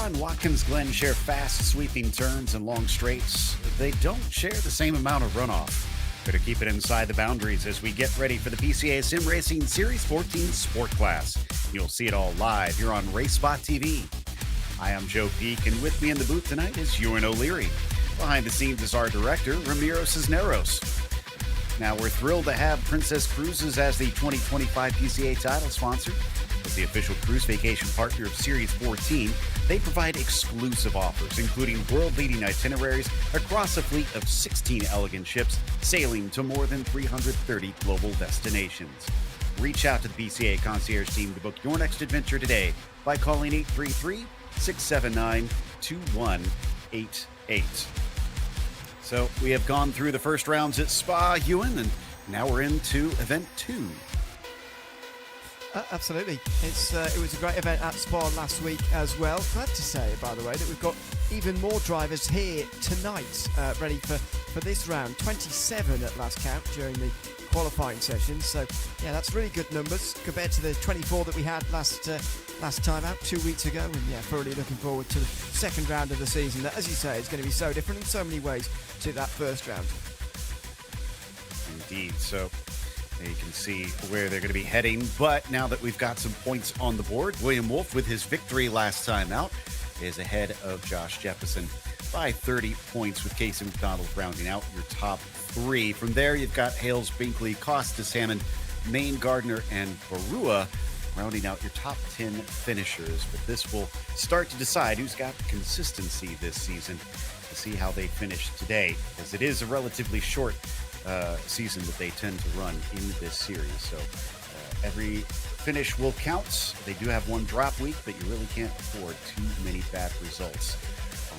and Watkins Glen share fast, sweeping turns and long straights. They don't share the same amount of runoff. Better keep it inside the boundaries as we get ready for the PCA Sim Racing Series 14 Sport Class. You'll see it all live here on RaceSpotTV. I am Joe Peak, and with me in the booth tonight is Ewan O'Leary. Behind the scenes is our director, Ramiro Cisneros. Now, we're thrilled to have Princess Cruises as the 2025 PCA title sponsor. As the official cruise vacation partner of Series 14, they provide exclusive offers, including world-leading itineraries across a fleet of 16 elegant ships sailing to more than 330 global destinations. Reach out to the PCA concierge team to book your next adventure today by calling 833-679-2188. So we have gone through the first rounds at Spa, Ewan, and now we're into event 2. Absolutely. It was a great event at Spa last week as well. Glad to say, by the way, that we've got even more drivers here tonight ready for this round. 27 at last count during the qualifying session. So, yeah, that's really good numbers compared to the 24 that we had last time out 2 weeks ago. And, yeah, thoroughly looking forward to the second round of the season. That, as you say, is going to be so different in so many ways to that first round. Indeed. So you can see where they're going to be heading. But now that we've got some points on the board, William Wolf, with his victory last time out, is ahead of Josh Jefferson by 30 points, with Casey McDonald rounding out your top 3. From there, you've got Hales, Binkley, Costas, Hammond, Maine, Gardner, and Barua rounding out your top 10 finishers. But this will start to decide who's got consistency this season, to see how they finish today, as it is a relatively short season that they tend to run in this series. So every finish will count. They do have one drop week, but you really can't afford too many bad results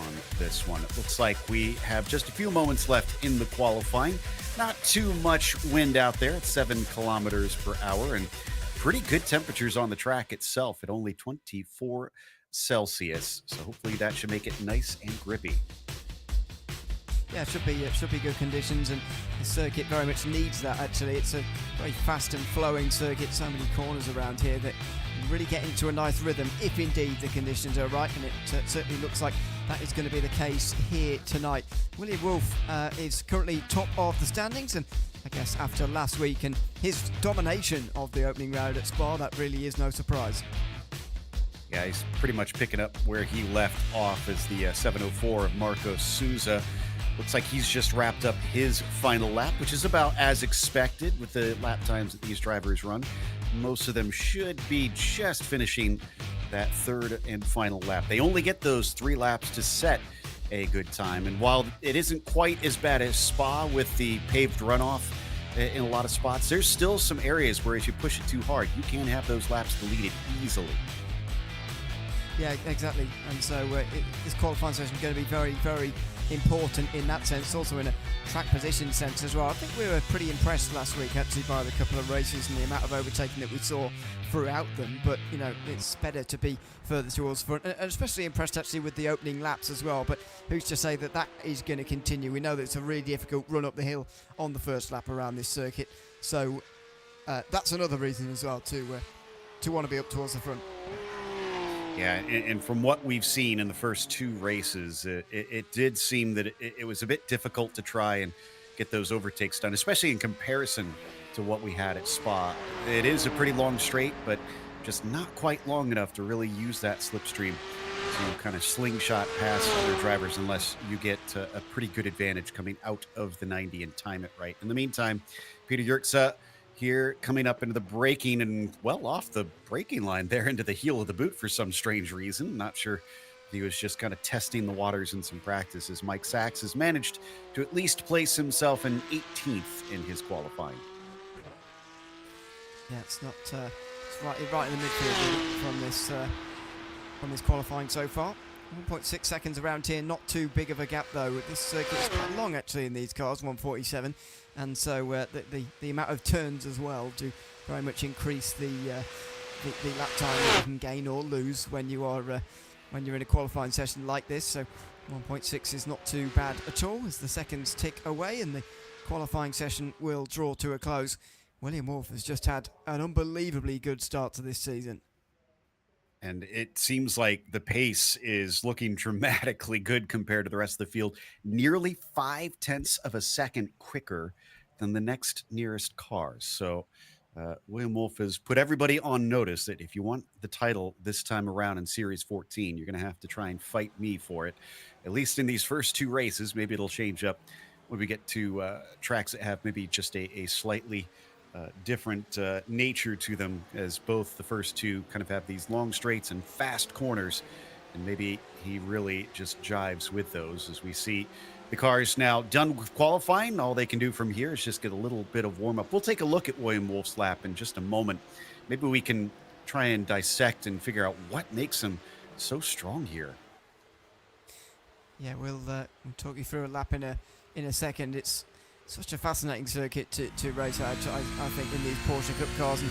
on this one. It looks like we have just a few moments left in the qualifying. Not too much wind out there at 7 kilometers per hour, and pretty good temperatures on the track itself at only 24 Celsius. So hopefully that should make it nice and grippy. Yeah, it should be good conditions, and the circuit very much needs that. Actually, it's a very fast and flowing circuit. So many corners around here that you really get into a nice rhythm if indeed the conditions are right, and it certainly looks like that is going to be the case here tonight. William Wolf is currently top of the standings, and I guess after last week and his domination of the opening round at Spa, that really is no surprise. Yeah, he's pretty much picking up where he left off as the 704 of Marco Souza. Looks like he's just wrapped up his final lap, which is about as expected with the lap times that these drivers run. Most of them should be just finishing that third and final lap. They only get those 3 laps to set a good time. And while it isn't quite as bad as Spa with the paved runoff in a lot of spots, there's still some areas where if you push it too hard, you can have those laps deleted easily. Yeah, exactly. And so this qualifying session is going to be very, very important in that sense, also in a track position sense as well. I think we were pretty impressed last week actually by the couple of races and the amount of overtaking that we saw throughout them, but you know, it's better to be further towards front, and especially impressed actually with the opening laps as well. But who's to say that is going to continue? We know that it's a really difficult run up the hill on the first lap around this circuit, so that's another reason as well to want to be up towards the front. Yeah, and from what we've seen in the first 2 races, it did seem that it was a bit difficult to try and get those overtakes done, especially in comparison to what we had at Spa. It is a pretty long straight, but just not quite long enough to really use that slipstream to kind of slingshot past other drivers unless you get a pretty good advantage coming out of the 90 and time it right. In the meantime, Peter Yerxa here coming up into the braking and, well, off the braking line there into the heel of the boot for some strange reason. Not sure if he was just kind of testing the waters in some practice, as Mike Sachs has managed to at least place himself in 18th in his qualifying. Yeah, it's not it's right in the midfield from this qualifying so far. 1.6 seconds around here, not too big of a gap though. This circuit is quite long actually in these cars, 147, and so the amount of turns as well do very much increase the lap time that you can gain or lose when you're in a qualifying session like this. So 1.6 is not too bad at all as the seconds tick away and the qualifying session will draw to a close. William Wolf has just had an unbelievably good start to this season. And it seems like the pace is looking dramatically good compared to the rest of the field. Nearly 5/10 of a second quicker than the next nearest cars. So William Wolf has put everybody on notice that if you want the title this time around in Series 14, you're going to have to try and fight me for it, at least in these first two races. Maybe it'll change up when we get to tracks that have maybe just a slightly different nature to them, as both the first two kind of have these long straights and fast corners. And maybe he really just jives with those as we see the cars now done with qualifying. All they can do from here is just get a little bit of warm up. We'll take a look at William Wolf's lap in just a moment. Maybe we can try and dissect and figure out what makes him so strong here. Yeah, we'll talk you through a lap in a second. It's such a fascinating circuit to race at, I think, in these Porsche Cup cars. And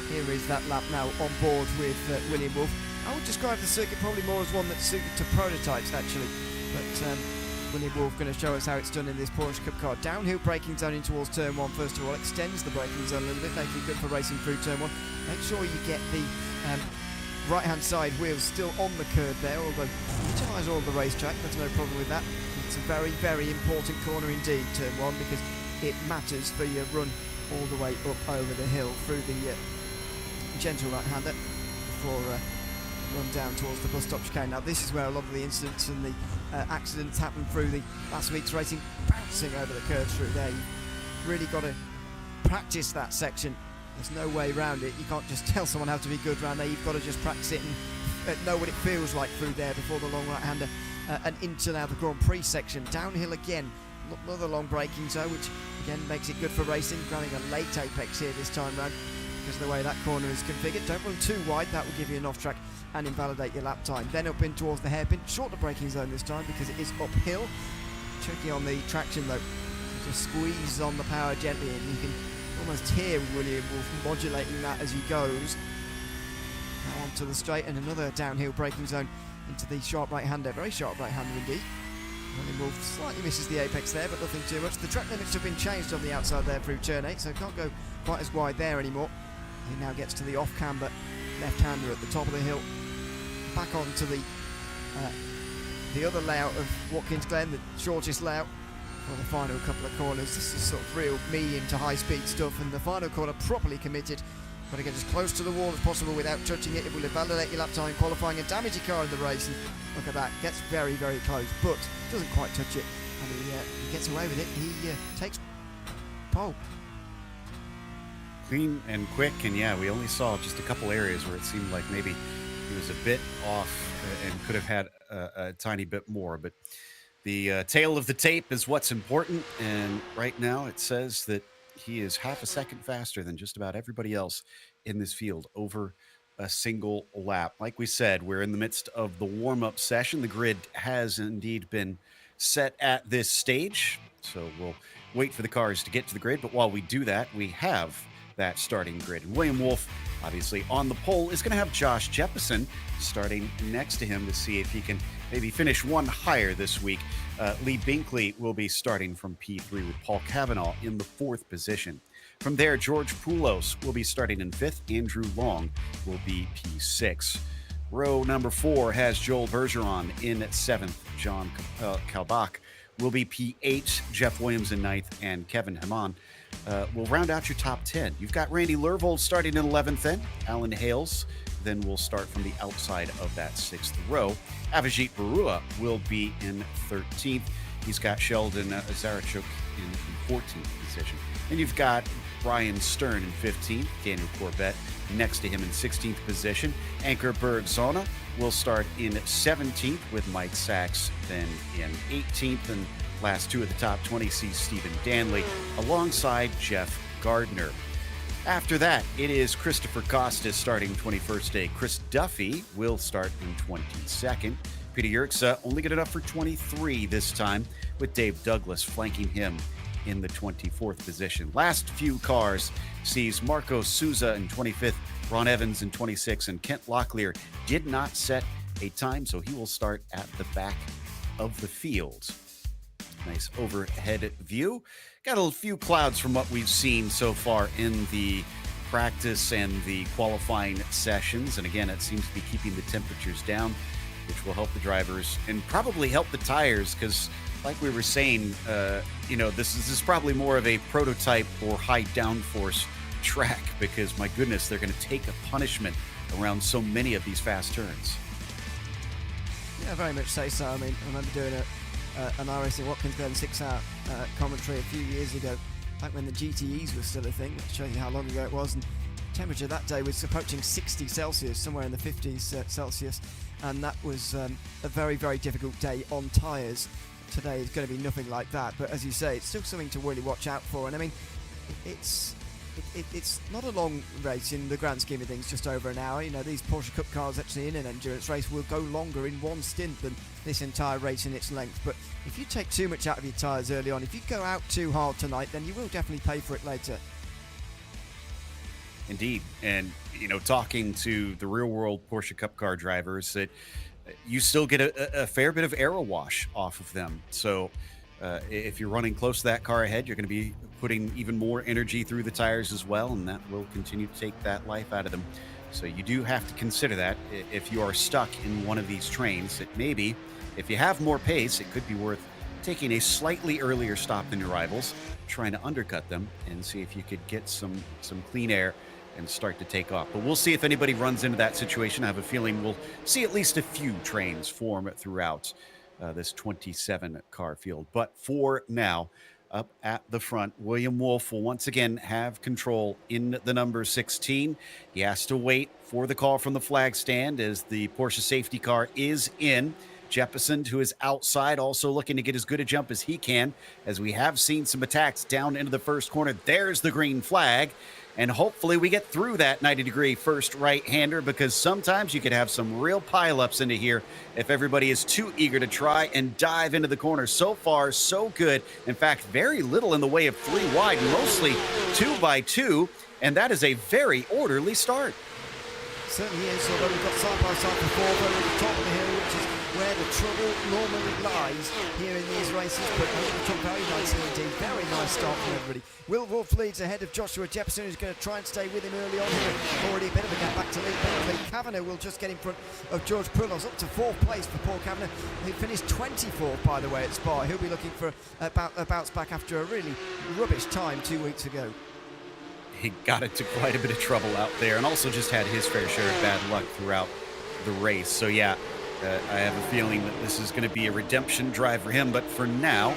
here is that lap now on board with William Wolf. I would describe the circuit probably more as one that's suited to prototypes, actually. But William Wolf going to show us how it's done in this Porsche Cup car. Downhill braking zone in towards turn one, first of all. Extends the braking zone a little bit, making it good for racing through turn one. Make sure you get the right-hand side wheels still on the curb there, although utilise all the racetrack, there's no problem with that. It's a very, very important corner indeed, turn one, because it matters for your run all the way up over the hill through the gentle right-hander before run down towards the bus stop chicane. Now this is where a lot of the incidents and the accidents happened through the last week's racing, bouncing over the curves through there. You've really got to practice that section. There's no way around it. You can't just tell someone how to be good around there. You've got to just practice it and know what it feels like through there before the long right-hander and into now the Grand Prix section. Downhill again, another long braking zone, which again makes it good for racing. Grabbing a late apex here this time round because of the way that corner is configured. Don't run too wide, that will give you an off-track and invalidate your lap time. Then up in towards the hairpin, shorter braking zone this time because it is uphill. Tricky on the traction though. Just squeeze on the power gently and you can almost hear William Wolf modulating that as he goes. Now onto the straight and another downhill braking zone into the sharp right-hander. Very sharp right-hander indeed. William Wolf slightly misses the apex there, but nothing too much. The track limits have been changed on the outside there through turn 8, so can't go quite as wide there anymore. He now gets to the off-camber left-hander at the top of the hill. Back onto the other layout of Watkins Glen, the shortest layout for the final couple of corners. This is sort of real medium to high speed stuff, and the final corner properly committed. Got to get as close to the wall as possible without touching it. It will invalidate your lap time qualifying and damage your car in the race. And look at that, gets very, very close, but doesn't quite touch it. And he gets away with it. He takes pole. Clean and quick, and yeah, we only saw just a couple areas where it seemed like maybe he was a bit off and could have had a tiny bit more, but the tail of the tape is what's important, and right now it says that he is half a second faster than just about everybody else in this field over a single lap. Like we said, we're in the midst of the warm-up session. The grid has indeed been set at this stage, so we'll wait for the cars to get to the grid, but while we do that, we have that starting grid. And William Wolf, obviously on the pole, is going to have Josh Jeppesen starting next to him to see if he can maybe finish one higher this week. Lee Binkley will be starting from P3 with Paul Cavanaugh in the 4th position. From there, George Poulos will be starting in 5th. Andrew Long will be P6. Row number 4 has Joel Bergeron in 7th. John Kalbach will be P8. Jeff Williams in 9th, and Kevin Haman will round out your top 10. You've got Randy Lervold starting in 11th then. Alan Hales then will start from the outside of that 6th row. Avijit Barua will be in 13th. He's got Sheldon Zarachuk in 14th position. And you've got Brian Stern in 15th, Daniel Corbett next to him in 16th position. Anker Bergzona will start in 17th with Mike Sachs then in 18th. And last two at the top 20 see Stephen Danley alongside Jeff Gardner. After that, it is Christopher Costas starting 21st day. Chris Duffy will start in 22nd. Peter Yerxa only good enough for 23 this time, with Dave Douglas flanking him in the 24th position. Last few cars sees Marco Souza in 25th, Ron Evans in 26th, and Kent Locklear did not set a time, so he will start at the back of the field. Nice overhead view. Got a few clouds from what we've seen so far in the practice and the qualifying sessions. And again, it seems to be keeping the temperatures down, which will help the drivers and probably help the tires because, like we were saying, this is probably more of a prototype or high downforce track because, my goodness, they're going to take a punishment around so many of these fast turns. Yeah, very much so. I mean, I remember doing an iRacing Watkins Glen 6-hour commentary a few years ago, back when the GTEs were still a thing. Let's show you how long ago it was. And temperature that day was approaching 60 Celsius, somewhere in the 50s Celsius, and that was a very, very difficult day on tyres. Today is going to be nothing like that, but as you say, it's still something to really watch out for. And I mean, it's not a long race in the grand scheme of things, just over an hour. You know, these Porsche Cup cars actually in an endurance race will go longer in one stint than this entire race in its length. But if you take too much out of your tyres early on, if you go out too hard tonight, then you will definitely pay for it later. Indeed. And, talking to the real world Porsche Cup car drivers, that you still get a fair bit of aero wash off of them. So if you're running close to that car ahead, you're going to be putting even more energy through the tires as well, and that will continue to take that life out of them. So you do have to consider that if you are stuck in one of these trains, that maybe if you have more pace, it could be worth taking a slightly earlier stop than your rivals, trying to undercut them and see if you could get some clean air and start to take off. But we'll see if anybody runs into that situation. I have a feeling we'll see at least a few trains form throughout this 27 car field. But for now, up at the front, William Wolf will once again have control in the number 16. He has to wait for the call from the flag stand as the Porsche safety car is in. Jeppesen, who is outside, also looking to get as good a jump as he can, as we have seen some attacks down into the first corner. There's the green flag. And hopefully we get through that 90-degree first right-hander, because sometimes you could have some real pileups into here if everybody is too eager to try and dive into the corner. So far, so good. In fact, very little in the way of 3 wide, mostly 2 by 2, and that is a very orderly start. Certainly is, although we've got side-by-side before, we're at the top of the hill, which is where the trouble normally lies here in these races, but over the top very nicely indeed. Very nice start from everybody. Will Wolf leads ahead of Joshua Jeppesen, who's going to try and stay with him early on here. Already a bit of a gap back to lead Bentley. Kavanagh will just get in front of George Poulos, up to 4th place for Paul Kavanagh, who finished 24th, by the way, at Spa. He'll be looking for a bounce back after a really rubbish time 2 weeks ago. He got into quite a bit of trouble out there, and also just had his fair share of bad luck throughout the race. So yeah, I have a feeling that this is going to be a redemption drive for him, but for now,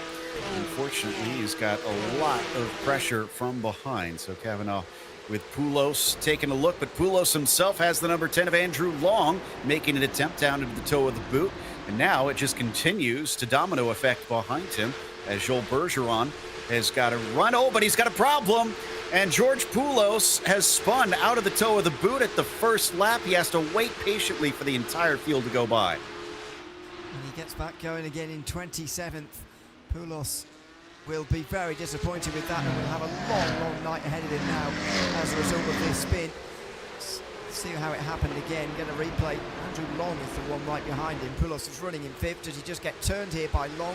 unfortunately, he's got a lot of pressure from behind. So Kavanagh with Poulos taking a look, but Poulos himself has the number 10 of Andrew Long, making an attempt down into the toe of the boot, and now it just continues to domino effect behind him as Joel Bergeron has got to run. Oh, but he's got a problem. And George Poulos has spun out of the toe of the boot at the first lap. He has to wait patiently for the entire field to go by. And he gets back going again in 27th. Poulos will be very disappointed with that and will have a long, long night ahead of him now as a result of this spin. Let's see how it happened again. Get a replay. Andrew Long is the one right behind him. Poulos is running in 5th. Does he just get turned here by Long?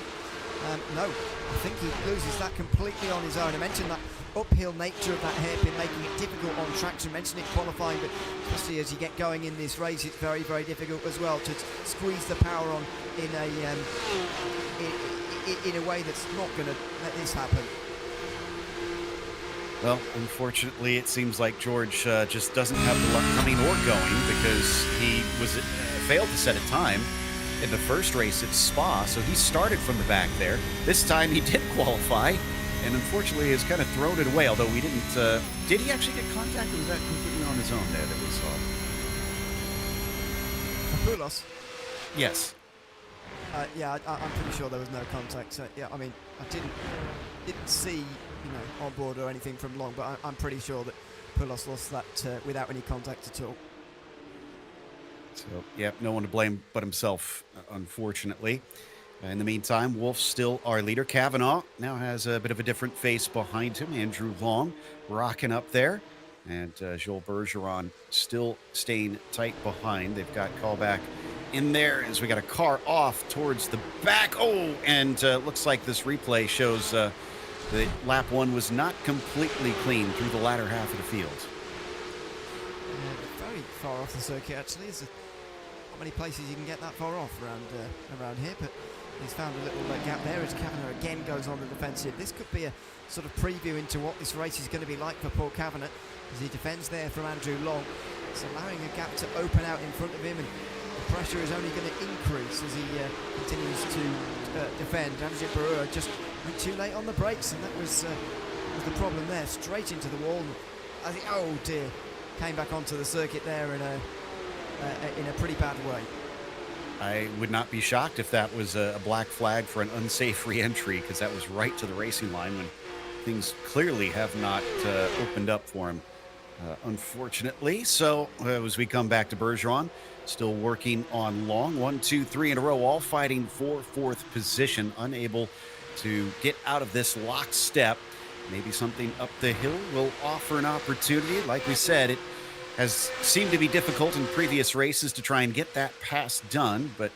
No, I think he loses that completely on his own. I mentioned that uphill nature of that hairpin making it difficult on tracks. I mentioned it qualifying, but especially as you get going in this race, it's very, very difficult as well to squeeze the power on in a way that's not going to let this happen. Well, unfortunately, it seems like George just doesn't have the luck coming or going, because he was failed to set a time in the first race at Spa, so he started from the back there. This time he did qualify, and unfortunately has kind of thrown it away, although we didn't... did he actually get contact, or was that completely on his own there that we saw? Poulos? Yes. Yeah, I'm pretty sure there was no contact. So, yeah, I mean, I didn't see, on board or anything from Long, but I'm pretty sure that Poulos lost that without any contact at all. So, yeah, no one to blame but himself, unfortunately. In the meantime, Wolf's still our leader. Kavanagh now has a bit of a different face behind him. Andrew Long rocking up there. And Joel Bergeron still staying tight behind. They've got callback in there as we got a car off towards the back. Oh, and looks like this replay shows that lap 1 was not completely clean through the latter half of the field. Very far off the circuit, actually. There's not many places you can get that far off around here, but he's found a little gap there as Kavanagh again goes on the defensive. This could be a sort of preview into what this race is going to be like for Paul Kavanagh as he defends there from Andrew Long. It's allowing a gap to open out in front of him, and the pressure is only going to increase as he continues to defend. Andrew Barua just went too late on the brakes, and that was the problem there. Straight into the wall. And oh dear, came back onto the circuit there in a pretty bad way. I would not be shocked if that was a black flag for an unsafe re-entry, because that was right to the racing line when things clearly have not opened up for him, unfortunately. So as we come back to Bergeron, still working on Long. 1, 2, 3 in a row, all fighting for fourth position, unable to get out of this lockstep. Maybe something up the hill will offer an opportunity. Like we said, it has seemed to be difficult in previous races to try and get that pass done, but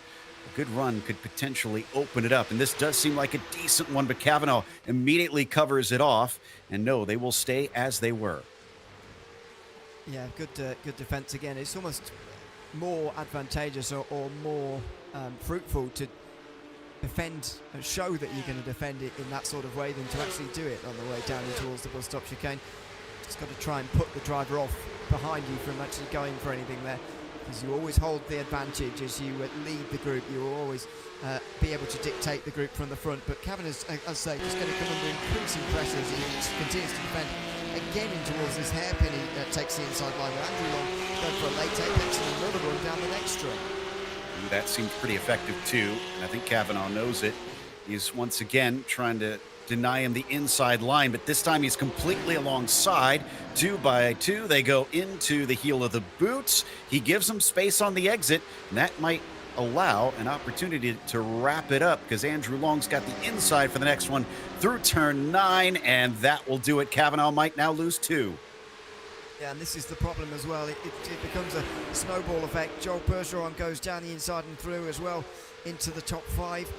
a good run could potentially open it up. And this does seem like a decent one, but Kavanagh immediately covers it off. And no, they will stay as they were. Yeah, good defense again. It's almost more advantageous or more fruitful to defend and show that you're going to defend it in that sort of way than to actually do it on the way down towards the bus stop chicane. Just got to try and put the driver off behind you from actually going for anything there, because you always hold the advantage as you lead the group. You will always be able to dictate the group from the front. But Kavanagh's, as I say, just going to come under increasing pressure as he continues to defend. Again in towards this hairpin, he takes the inside line with Andrew Long going for a late apex and another run down the next straight. That seems pretty effective too. I think Kavanagh knows it. He's once again trying to deny him the inside line, but this time he's completely alongside. 2 by 2, they go into the heel of the boots. He gives them space on the exit, and that might allow an opportunity to wrap it up, because Andrew Long's got the inside for the next one through turn 9, and that will do it. Kavanagh might now lose 2. Yeah, and this is the problem as well. It becomes a snowball effect. Joel Bergeron goes down the inside and through as well into the top 5.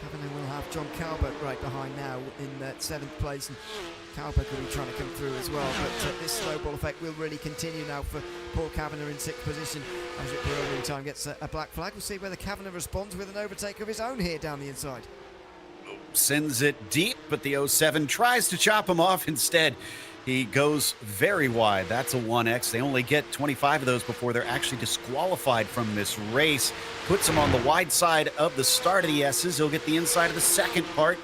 Kavanagh will have John Calvert right behind now in 7th place, and Calvert will be trying to come through as well. But this snowball effect will really continue now for Paul Kavanagh in 6th position. As it in time gets a black flag. We'll see whether Kavanagh responds with an overtake of his own here down the inside. Sends it deep, but the 07 tries to chop him off instead. He goes very wide. That's a 1X. They only get 25 of those before they're actually disqualified from this race. Puts him on the wide side of the start of the S's. He'll get the inside of the second part.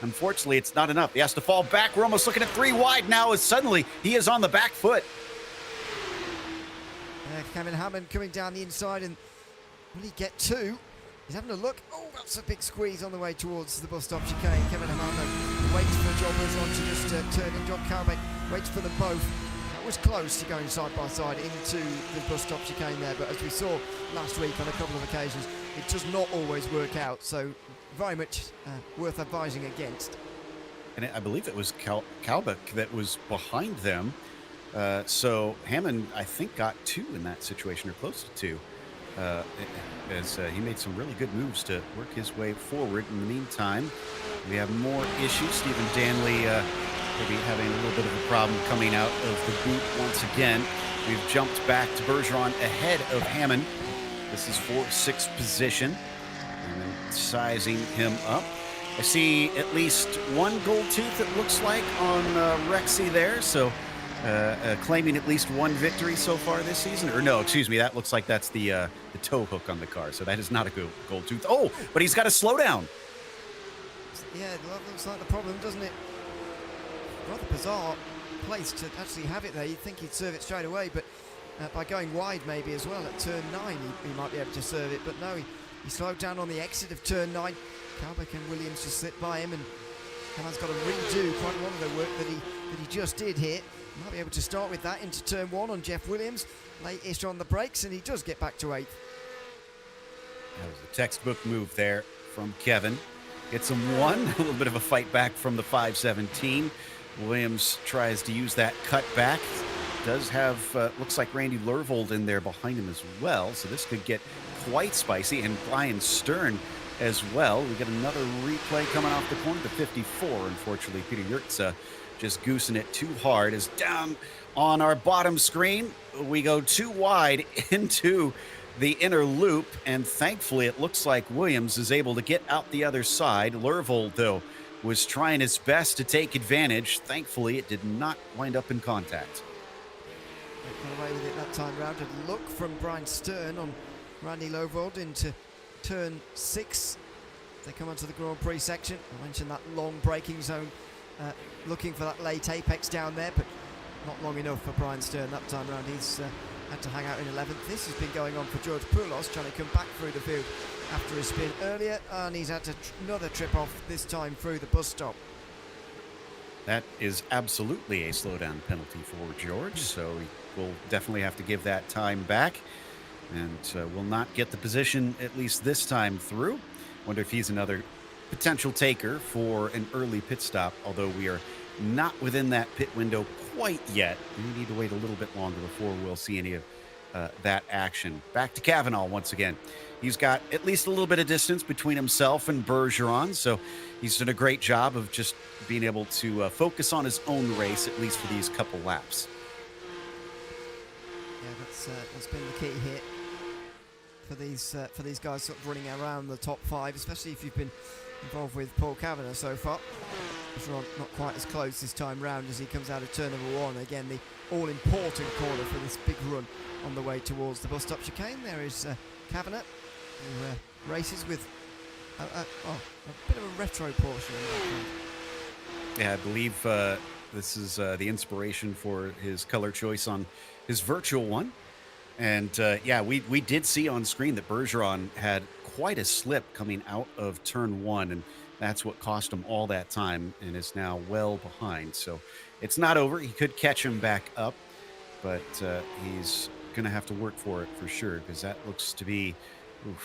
Unfortunately, it's not enough. He has to fall back. We're almost looking at 3 wide now as suddenly he is on the back foot. Kevin Hammond coming down the inside, and will he get 2? He's having a look. Oh, that's a big squeeze on the way towards the bus stop chicane. Kevin Hammond waits for John Bergeron to just turn in. John Calvert waits for them both. That was close to going side by side into the bus stop chicane there, but as we saw last week on a couple of occasions, it does not always work out, so very much worth advising against. And I believe it was Kalbeck that was behind them. So Hammond, I think, got 2 in that situation, or close to 2. As he made some really good moves to work his way forward. In the meantime, we have more issues. Stephen Danley maybe having a little bit of a problem coming out of the boot once again. We've jumped back to Bergeron ahead of Hammond. This is for 6th position. And then sizing him up. I see at least 1 gold tooth, it looks like, on Rexy there. So claiming at least 1 victory so far this season. Or no, excuse me, that looks like that's the tow hook on the car. So that is not a gold tooth. Oh, but he's got to slow down. Yeah, it looks like the problem, doesn't it? Rather bizarre place to actually have it there. You'd think he'd serve it straight away, but by going wide maybe as well at turn 9, he might be able to serve it. But no, he slowed down on the exit of turn 9. Calbeck and Williams just slipped by him, and Hammond's got to redo quite a lot of the work that he just did here. Might be able to start with that into turn 1 on Jeff Williams. Late-ish on the brakes, and he does get back to 8th. That was a textbook move there from Kevin. Gets him 1. A little bit of a fight back from the 517. Williams tries to use that cut back. Does have, looks like Randy Lervold in there behind him as well. So this could get quite spicy. And Brian Stern as well. We get another replay coming off the corner to 54. Unfortunately, Peter Yurtza just goosing it too hard. As down on our bottom screen, we go too wide into the inner loop, and thankfully it looks like Williams is able to get out the other side. Lervold, though, was trying his best to take advantage. Thankfully, it did not wind up in contact. Got away with it that time round. A look from Brian Stern on Randy Lervold into turn 6. They come onto the Grand Prix section. I mentioned that long braking zone, looking for that late apex down there, but not long enough for Brian Stern that time round. He's had to hang out in 11th. This has been going on for George Poulos, trying to come back through the field after his spin earlier, and he's had another trip off, this time through the bus stop. That is absolutely a slowdown penalty for George, so he will definitely have to give that time back, and will not get the position, at least this time through. Wonder if he's another potential taker for an early pit stop, although we are not within that pit window quite yet. We need to wait a little bit longer before we'll see any of that action. Back to Kavanaugh once again. He's got at least a little bit of distance between himself and Bergeron, so he's done a great job of just being able to focus on his own race, at least for these couple laps. Yeah, that's been the key here for these guys sort of running around the top 5, especially if you've been involved with Paul Kavanagh so far. Not quite as close this time round as he comes out of turn number 1. Again, the all-important corner for this big run on the way towards the bus stop chicane. There is Kavanagh, who races with a bit of a retro Porsche in the background. Yeah, I believe this is the inspiration for his color choice on his virtual one. And yeah, we did see on screen that Bergeron had quite a slip coming out of turn 1, and that's what cost him all that time and is now well behind. So it's not over. He could catch him back up, but he's going to have to work for it for sure, because that looks to be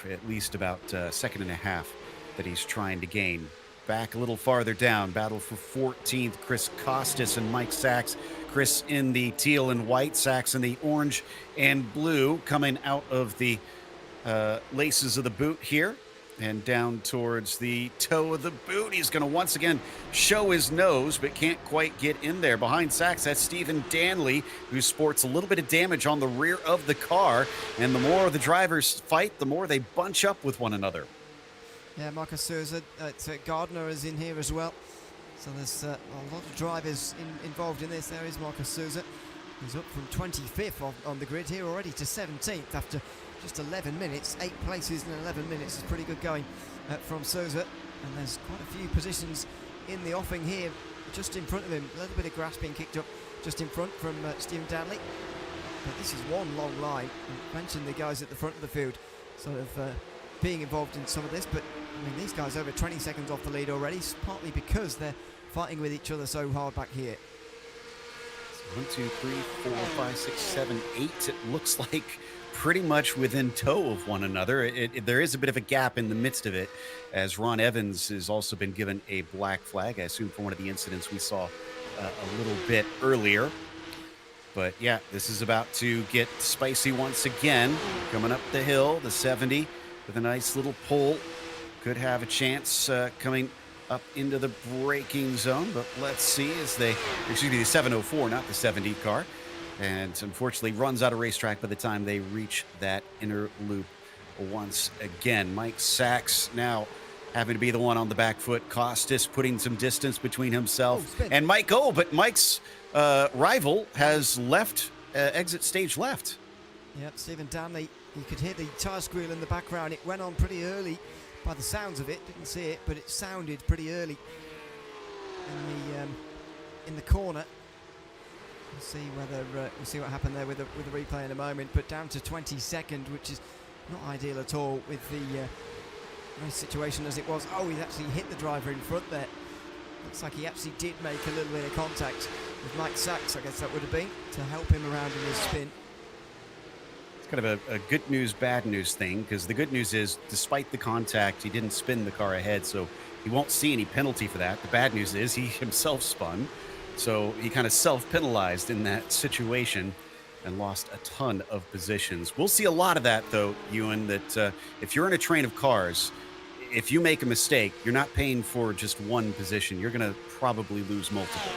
at least about a second and a half that he's trying to gain. Back a little farther down, battle for 14th, Chris Costas and Mike Sachs. Chris in the teal and white, Sachs in the orange and blue, coming out of the laces of the boot here and down towards the toe of the boot. He's going to once again show his nose, but can't quite get in there. Behind Sachs, that's Stephen Danley, who sports a little bit of damage on the rear of the car. And the more the drivers fight, the more they bunch up with one another. Yeah, Marcus Souza, Gardner is in here as well. So there's a lot of drivers involved in this. There is Marcus Souza. He's up from 25th on the grid here already to 17th after just 11 minutes. 8 places in 11 minutes is pretty good going from Souza. And there's quite a few positions in the offing here just in front of him. A little bit of grass being kicked up just in front from Stephen Danley. But this is one long line. I mentioned the guys at the front of the field sort of being involved in some of this, but I mean, these guys over 20 seconds off the lead already, partly because they're fighting with each other so hard back here. So 1, 2, 3, 4, 5, 6, 7, 8. It looks like pretty much within tow of one another. There is a bit of a gap in the midst of it, as Ron Evans has also been given a black flag, I assume for one of the incidents we saw a little bit earlier. But yeah, this is about to get spicy once again. Coming up the hill, the 70 with a nice little pull. Could have a chance coming up into the braking zone, but let's see as the 704, not the 70 car. And unfortunately runs out of racetrack by the time they reach that inner loop once again. Mike Sachs now having to be the one on the back foot. Costas putting some distance between himself and Mike. But Mike's rival has left, exit stage left. Yep, Stephen Danley, you could hear the tyre squeal in the background. It went on pretty early by the sounds of it. Didn't see it, but it sounded pretty early in the corner. We'll see whether we'll see what happened there with the replay in a moment. But down to 22nd, which is not ideal at all with the race situation as it was. Oh, he's actually hit the driver in front there. Looks like he actually did make a little bit of contact with Mike Sachs, I guess that would have been, to help him around in his spin. Kind of a good news, bad news thing, because the good news is, despite the contact, he didn't spin the car ahead, so he won't see any penalty for that. The bad news is he himself spun, so he kind of self-penalized in that situation and lost a ton of positions. We'll see a lot of that, though, Ewan, that if you're in a train of cars, if you make a mistake, you're not paying for just one position. You're going to probably lose multiple.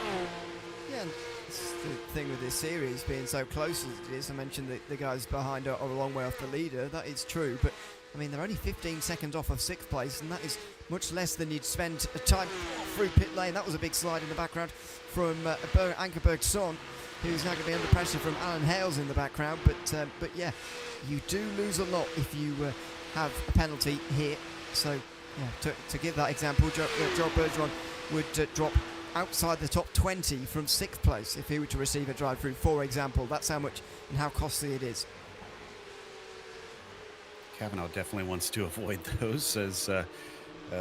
the thing with this series being so close as it is. I mentioned that the guys behind are a long way off the leader. That is true, but I mean, they're only 15 seconds off of 6th place, and that is much less than you'd spend a time through pit lane. That was a big slide in the background from Ankerberg's son, who's now going to be under pressure from Alan Hales in the background. But yeah, you do lose a lot if you have a penalty here. So yeah, to give that example, Joe Bergeron would drop outside the top 20 from 6th place if he were to receive a drive through, for example. That's how much and how costly it is. Kavanaugh definitely wants to avoid those, as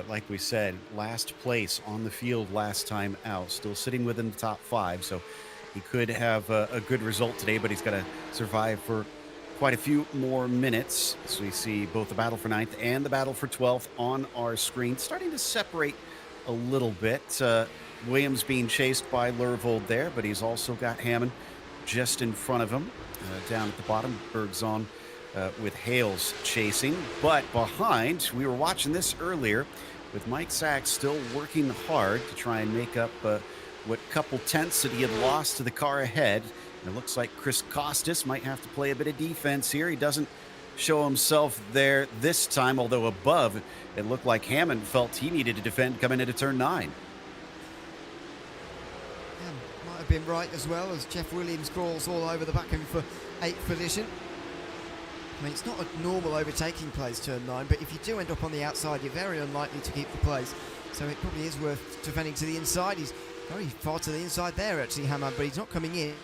like we said, last place on the field last time out, still sitting within the top 5, so he could have a good result today, but he's got to survive for quite a few more minutes. So we see both the battle for 9th and the battle for 12th on our screen, starting to separate a little bit. Williams being chased by Lervold there, but he's also got Hammond just in front of him. Down at the bottom, Bergson with Hales chasing. But behind, we were watching this earlier, with Mike Sachs still working hard to try and make up what couple tenths that he had lost to the car ahead. And it looks like Chris Costas might have to play a bit of defense here. He doesn't show himself there this time, although above, it looked like Hammond felt he needed to defend coming into turn 9. Might have been right as well, as Jeff Williams crawls all over the back end for 8th position. I mean, it's not a normal overtaking place, turn 9, but if you do end up on the outside, you're very unlikely to keep the place. So it probably is worth defending to the inside. He's very far to the inside there, actually, Hammond, but he's not coming in.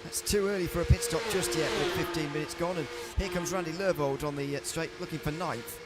That's too early for a pit stop just yet, with 15 minutes gone. And here comes Randy Lervold on the straight, looking for 9th.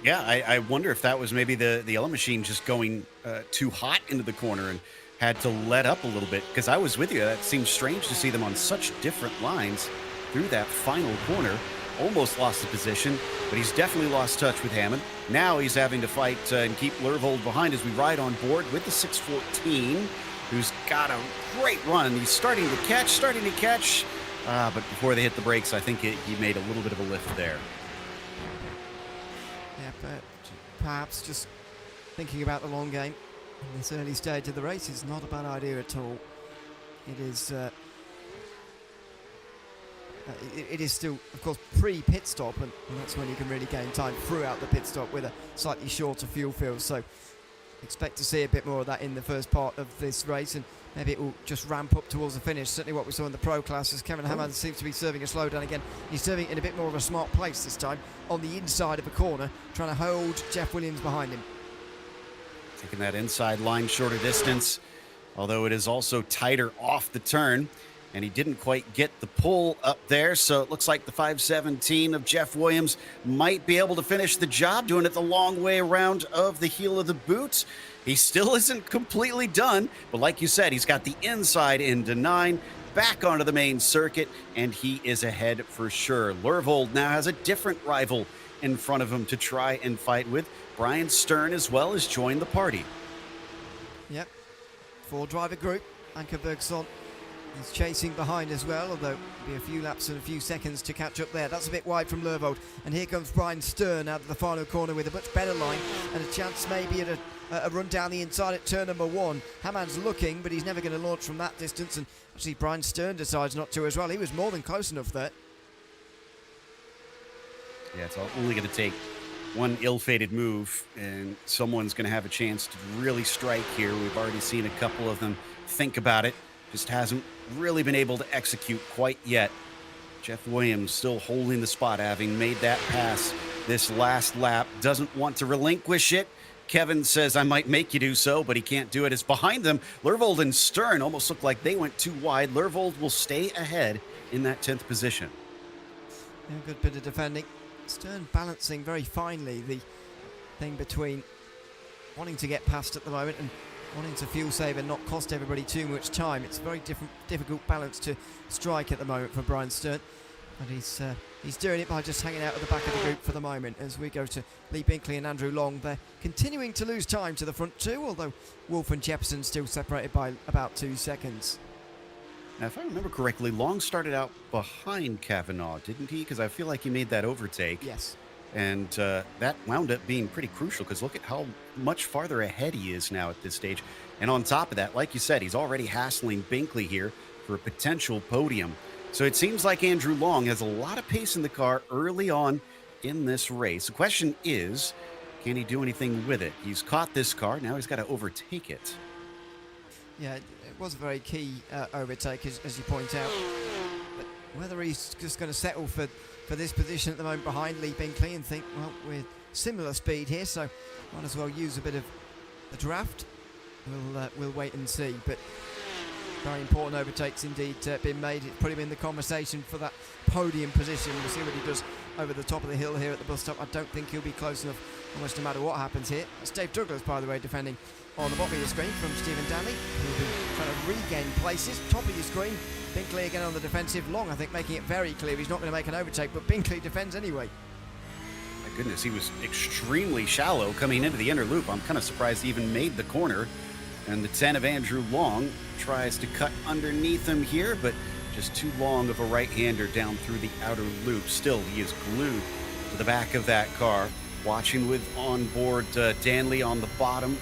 Yeah, I wonder if that was maybe the yellow machine just going too hot into the corner and had to let up a little bit, because I was with you. That seems strange to see them on such different lines through that final corner. Almost lost the position, but he's definitely lost touch with Hammond. Now he's having to fight and keep Lervold behind as we ride on board with the 614, who's got a great run. He's starting to catch, but before they hit the brakes, I think he made a little bit of a lift there. Yeah, but perhaps just thinking about the long game in this early stage of the race is not a bad idea at all. It is it is still, of course, pre-pit stop, and that's when you can really gain time throughout the pit stop with a slightly shorter fuel fill. So expect to see a bit more of that in the first part of this race, and maybe it will just ramp up towards the finish. Certainly what we saw in the pro classes. Kevin Hammond seems to be serving a slowdown again. He's serving in a bit more of a smart place this time, on the inside of a corner, trying to hold Jeff Williams behind him. Taking that inside line, shorter distance, although it is also tighter off the turn. And he didn't quite get the pull up there, so it looks like the 517 of Jeff Williams might be able to finish the job, doing it the long way around of the heel of the boot. He still isn't completely done, but like you said, he's got the inside into 9, back onto the main circuit, and he is ahead for sure. Lervold now has a different rival in front of him to try and fight with. Brian Stern as well has joined the party. Yep, 4-driver group. Ankerberg's on. He's chasing behind as well, although it'll be a few laps and a few seconds to catch up there. That's a bit wide from Lervold. And here comes Brian Stern out of the final corner with a much better line and a chance maybe at a run down the inside at turn number 1. Hammond's looking, but he's never going to launch from that distance. And actually, Brian Stern decides not to as well. He was more than close enough there. Yeah, it's only going to take one ill-fated move, and someone's going to have a chance to really strike here. We've already seen a couple of them think about it. Just hasn't really been able to execute quite yet. Jeff Williams still holding the spot, having made that pass this last lap. Doesn't want to relinquish it. Kevin says, I might make you do so, but he can't do it. It's behind them. Lervold and Stern almost look like they went too wide. Lervold will stay ahead in that 10th position. Yeah, good bit of defending. Stern balancing very finely the thing between wanting to get past at the moment and wanting to fuel save and not cost everybody too much time. It's a very difficult balance to strike at the moment for Brian Stern, but he's doing it by just hanging out at the back of the group for the moment. As we go to Lee Binkley and Andrew Long, they're continuing to lose time to the front two, although Wolf and Jepson still separated by about 2 seconds. Now, if I remember correctly, Long started out behind Kavanaugh, didn't he? Because I feel like he made that overtake. Yes. And that wound up being pretty crucial, because look at how much farther ahead he is now at this stage. And on top of that, like you said, he's already hassling Binkley here for a potential podium. So it seems like Andrew Long has a lot of pace in the car early on in this race. The question is, can he do anything with it? He's caught this car. Now he's got to overtake it. Yeah, it was a very key overtake, as you point out. But whether he's just going to settle for this position at the moment behind Lee Binkley and think, well, we're similar speed here, so might as well use a bit of the draft. We'll wait and see. But very important overtakes indeed been made. It put him in the conversation for that podium position. We'll see what he does over the top of the hill here at the bus stop. I don't think he'll be close enough, almost no matter what happens here. It's Dave Douglas, by the way, defending on the bottom of your screen from Stephen Danley, who'll be trying to regain places. Top of your screen, Binkley again on the defensive. Long, I think, making it very clear he's not going to make an overtake, but Binkley defends anyway. My goodness, he was extremely shallow coming into the inner loop. I'm kind of surprised he even made the corner. And the 10 of Andrew Long tries to cut underneath him here, but just too long of a right-hander down through the outer loop. Still, he is glued to the back of that car, watching with onboard Danley on the bottom.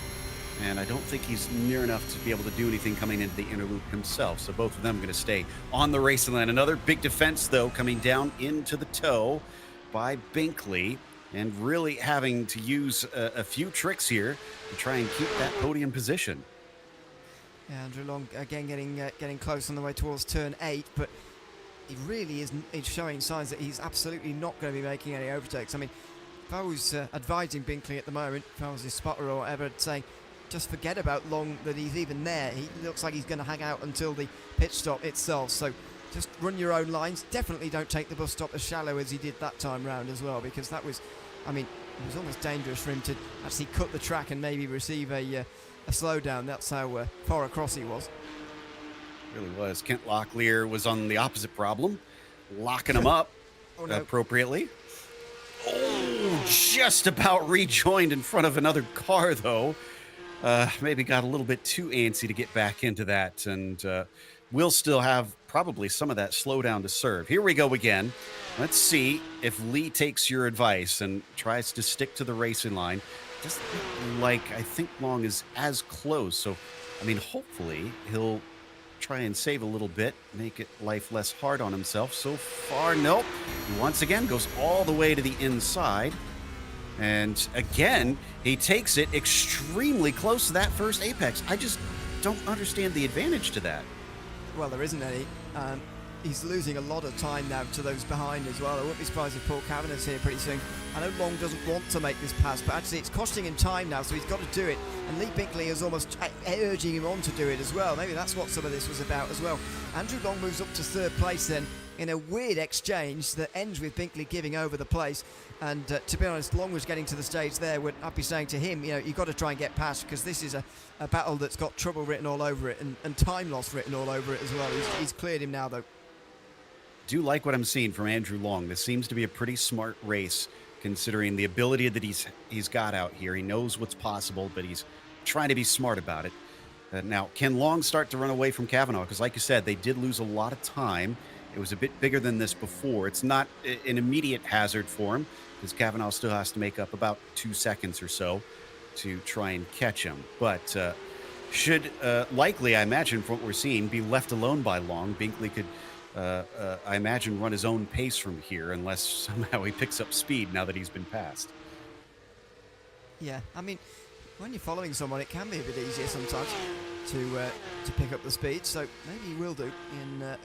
And I don't think he's near enough to be able to do anything coming into the inner loop himself. So both of them are going to stay on the racing line. Another big defense, though, coming down into the toe by Binkley, and really having to use a few tricks here to try and keep that podium position. Yeah, Andrew Long again getting close on the way towards turn 8, but he really isn't. He's showing signs that he's absolutely not going to be making any overtakes. I mean, if I was advising Binkley at the moment, if I was his spotter or whatever, I'd say just forget about Long, that he's even there. He looks like he's going to hang out until the pit stop itself. So just run your own lines. Definitely don't take the bus stop as shallow as he did that time round as well, because that was, I mean, it was almost dangerous for him to actually cut the track and maybe receive a slowdown. That's how far across he was. Really was. Kent Locklear was on the opposite problem, locking him up appropriately. Oh, just about rejoined in front of another car, though. Maybe got a little bit too antsy to get back into that, and we'll still have probably some of that slowdown to serve. Here we go again. Let's see if Lee takes your advice and tries to stick to the racing line. Doesn't look like, I think Long is as close. So, I mean, hopefully he'll try and save a little bit, make it life less hard on himself. So far, nope. He once again goes all the way to the inside. And again, he takes it extremely close to that first apex. I just don't understand the advantage to that. Well, there isn't any. He's losing a lot of time now to those behind as well. I wouldn't be surprised if Paul Kavanagh's here pretty soon. I know Long doesn't want to make this pass, but actually it's costing him time now, so he's got to do it. And Lee Binkley is almost urging him on to do it as well. Maybe that's what some of this was about as well. Andrew Long moves up to third place then in a weird exchange that ends with Binkley giving over the place. And to be honest, Long was getting to the stage there where I'd be saying to him, you know, you've got to try and get past, because this is a battle that's got trouble written all over it and time loss written all over it as well. He's cleared him now, though. Do like what I'm seeing from Andrew Long. This seems to be a pretty smart race, considering the ability that he's got out here. He knows what's possible, but he's trying to be smart about it. Now, can Long start to run away from Kavanaugh? Because like you said, they did lose a lot of time. It was a bit bigger than this before. It's not an immediate hazard for him, because Kavanaugh still has to make up about 2 seconds or so to try and catch him. But should likely, I imagine, from what we're seeing, be left alone by Long. Binkley could, I imagine, run his own pace from here, unless somehow he picks up speed now that he's been passed. Yeah, I mean, when you're following someone, it can be a bit easier sometimes to pick up the speed. So maybe he will do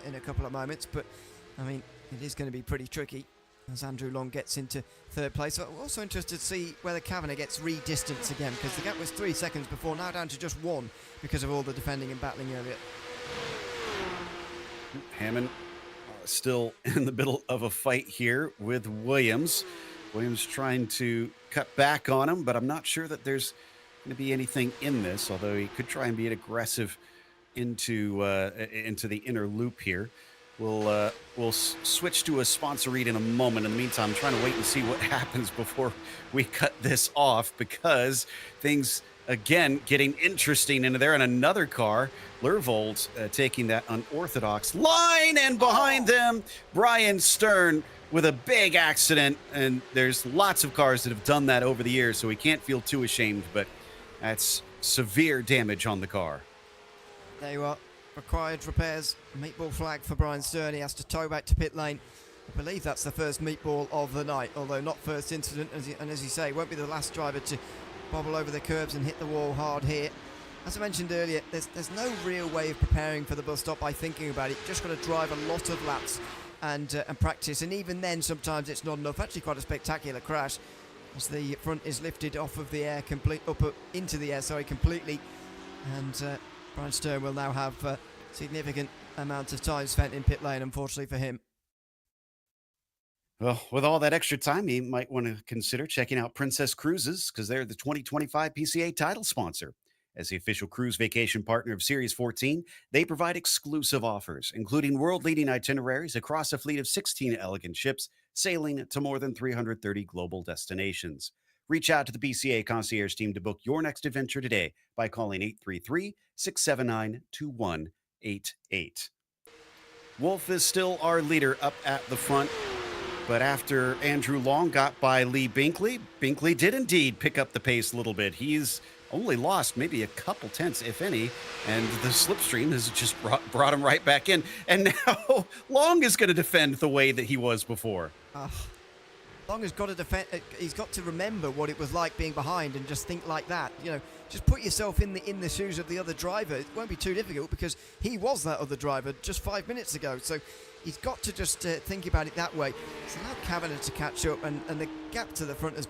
in a couple of moments. But I mean, it is going to be pretty tricky as Andrew Long gets into third place. So I'm also interested to see whether Kavanagh gets re-distanced again, because the gap was 3 seconds before, now down to just 1 because of all the defending and battling earlier. Hammond still in the middle of a fight here with Williams. Williams trying to cut back on him, but I'm not sure that there's going to be anything in this, although he could try and be aggressive into the inner loop here. We'll switch to a sponsor read in a moment. In the meantime, I'm trying to wait and see what happens before we cut this off, because things again getting interesting into there. And another car, Lervold, taking that unorthodox line, and behind them, Brian Stern with a big accident. And there's lots of cars that have done that over the years, so we can't feel too ashamed, but that's severe damage on the car. There you are. required repairs. Meatball flag for Brian Stern. He has to tow back to pit lane. I believe that's the first meatball of the night, although not first incident. And as you say, won't be the last driver to bobble over the curbs and hit the wall hard here. As I mentioned earlier, there's no real way of preparing for the bus stop by thinking about it. You've just got to drive a lot of laps and practice. And even then, sometimes it's not enough. Actually, quite a spectacular crash as the front is lifted off of the air, into the air, completely. And Brian Stern will now have a significant amount of time spent in pit lane, unfortunately for him. Well, with all that extra time, you might want to consider checking out Princess Cruises because they're the 2025 PCA title sponsor. As the official cruise vacation partner of Series 14, they provide exclusive offers, including world-leading itineraries across a fleet of 16 elegant ships sailing to more than 330 global destinations. Reach out to the PCA concierge team to book your next adventure today by calling 833-679-2188. Wolf is still our leader up at the front. But after Andrew Long got by Lee Binkley, Binkley did indeed pick up the pace a little bit. He's only lost maybe a couple tenths, if any, and the slipstream has just brought him right back in. And now Long is going to defend the way that he was before. Long has got to defend. He's got to remember what it was like being behind and just think like that. You know, just put yourself in the shoes of the other driver. It won't be too difficult because he was that other driver just 5 minutes ago. So he's got to just think about it that way. It's allowed Kavanagh to catch up, and the gap to the front has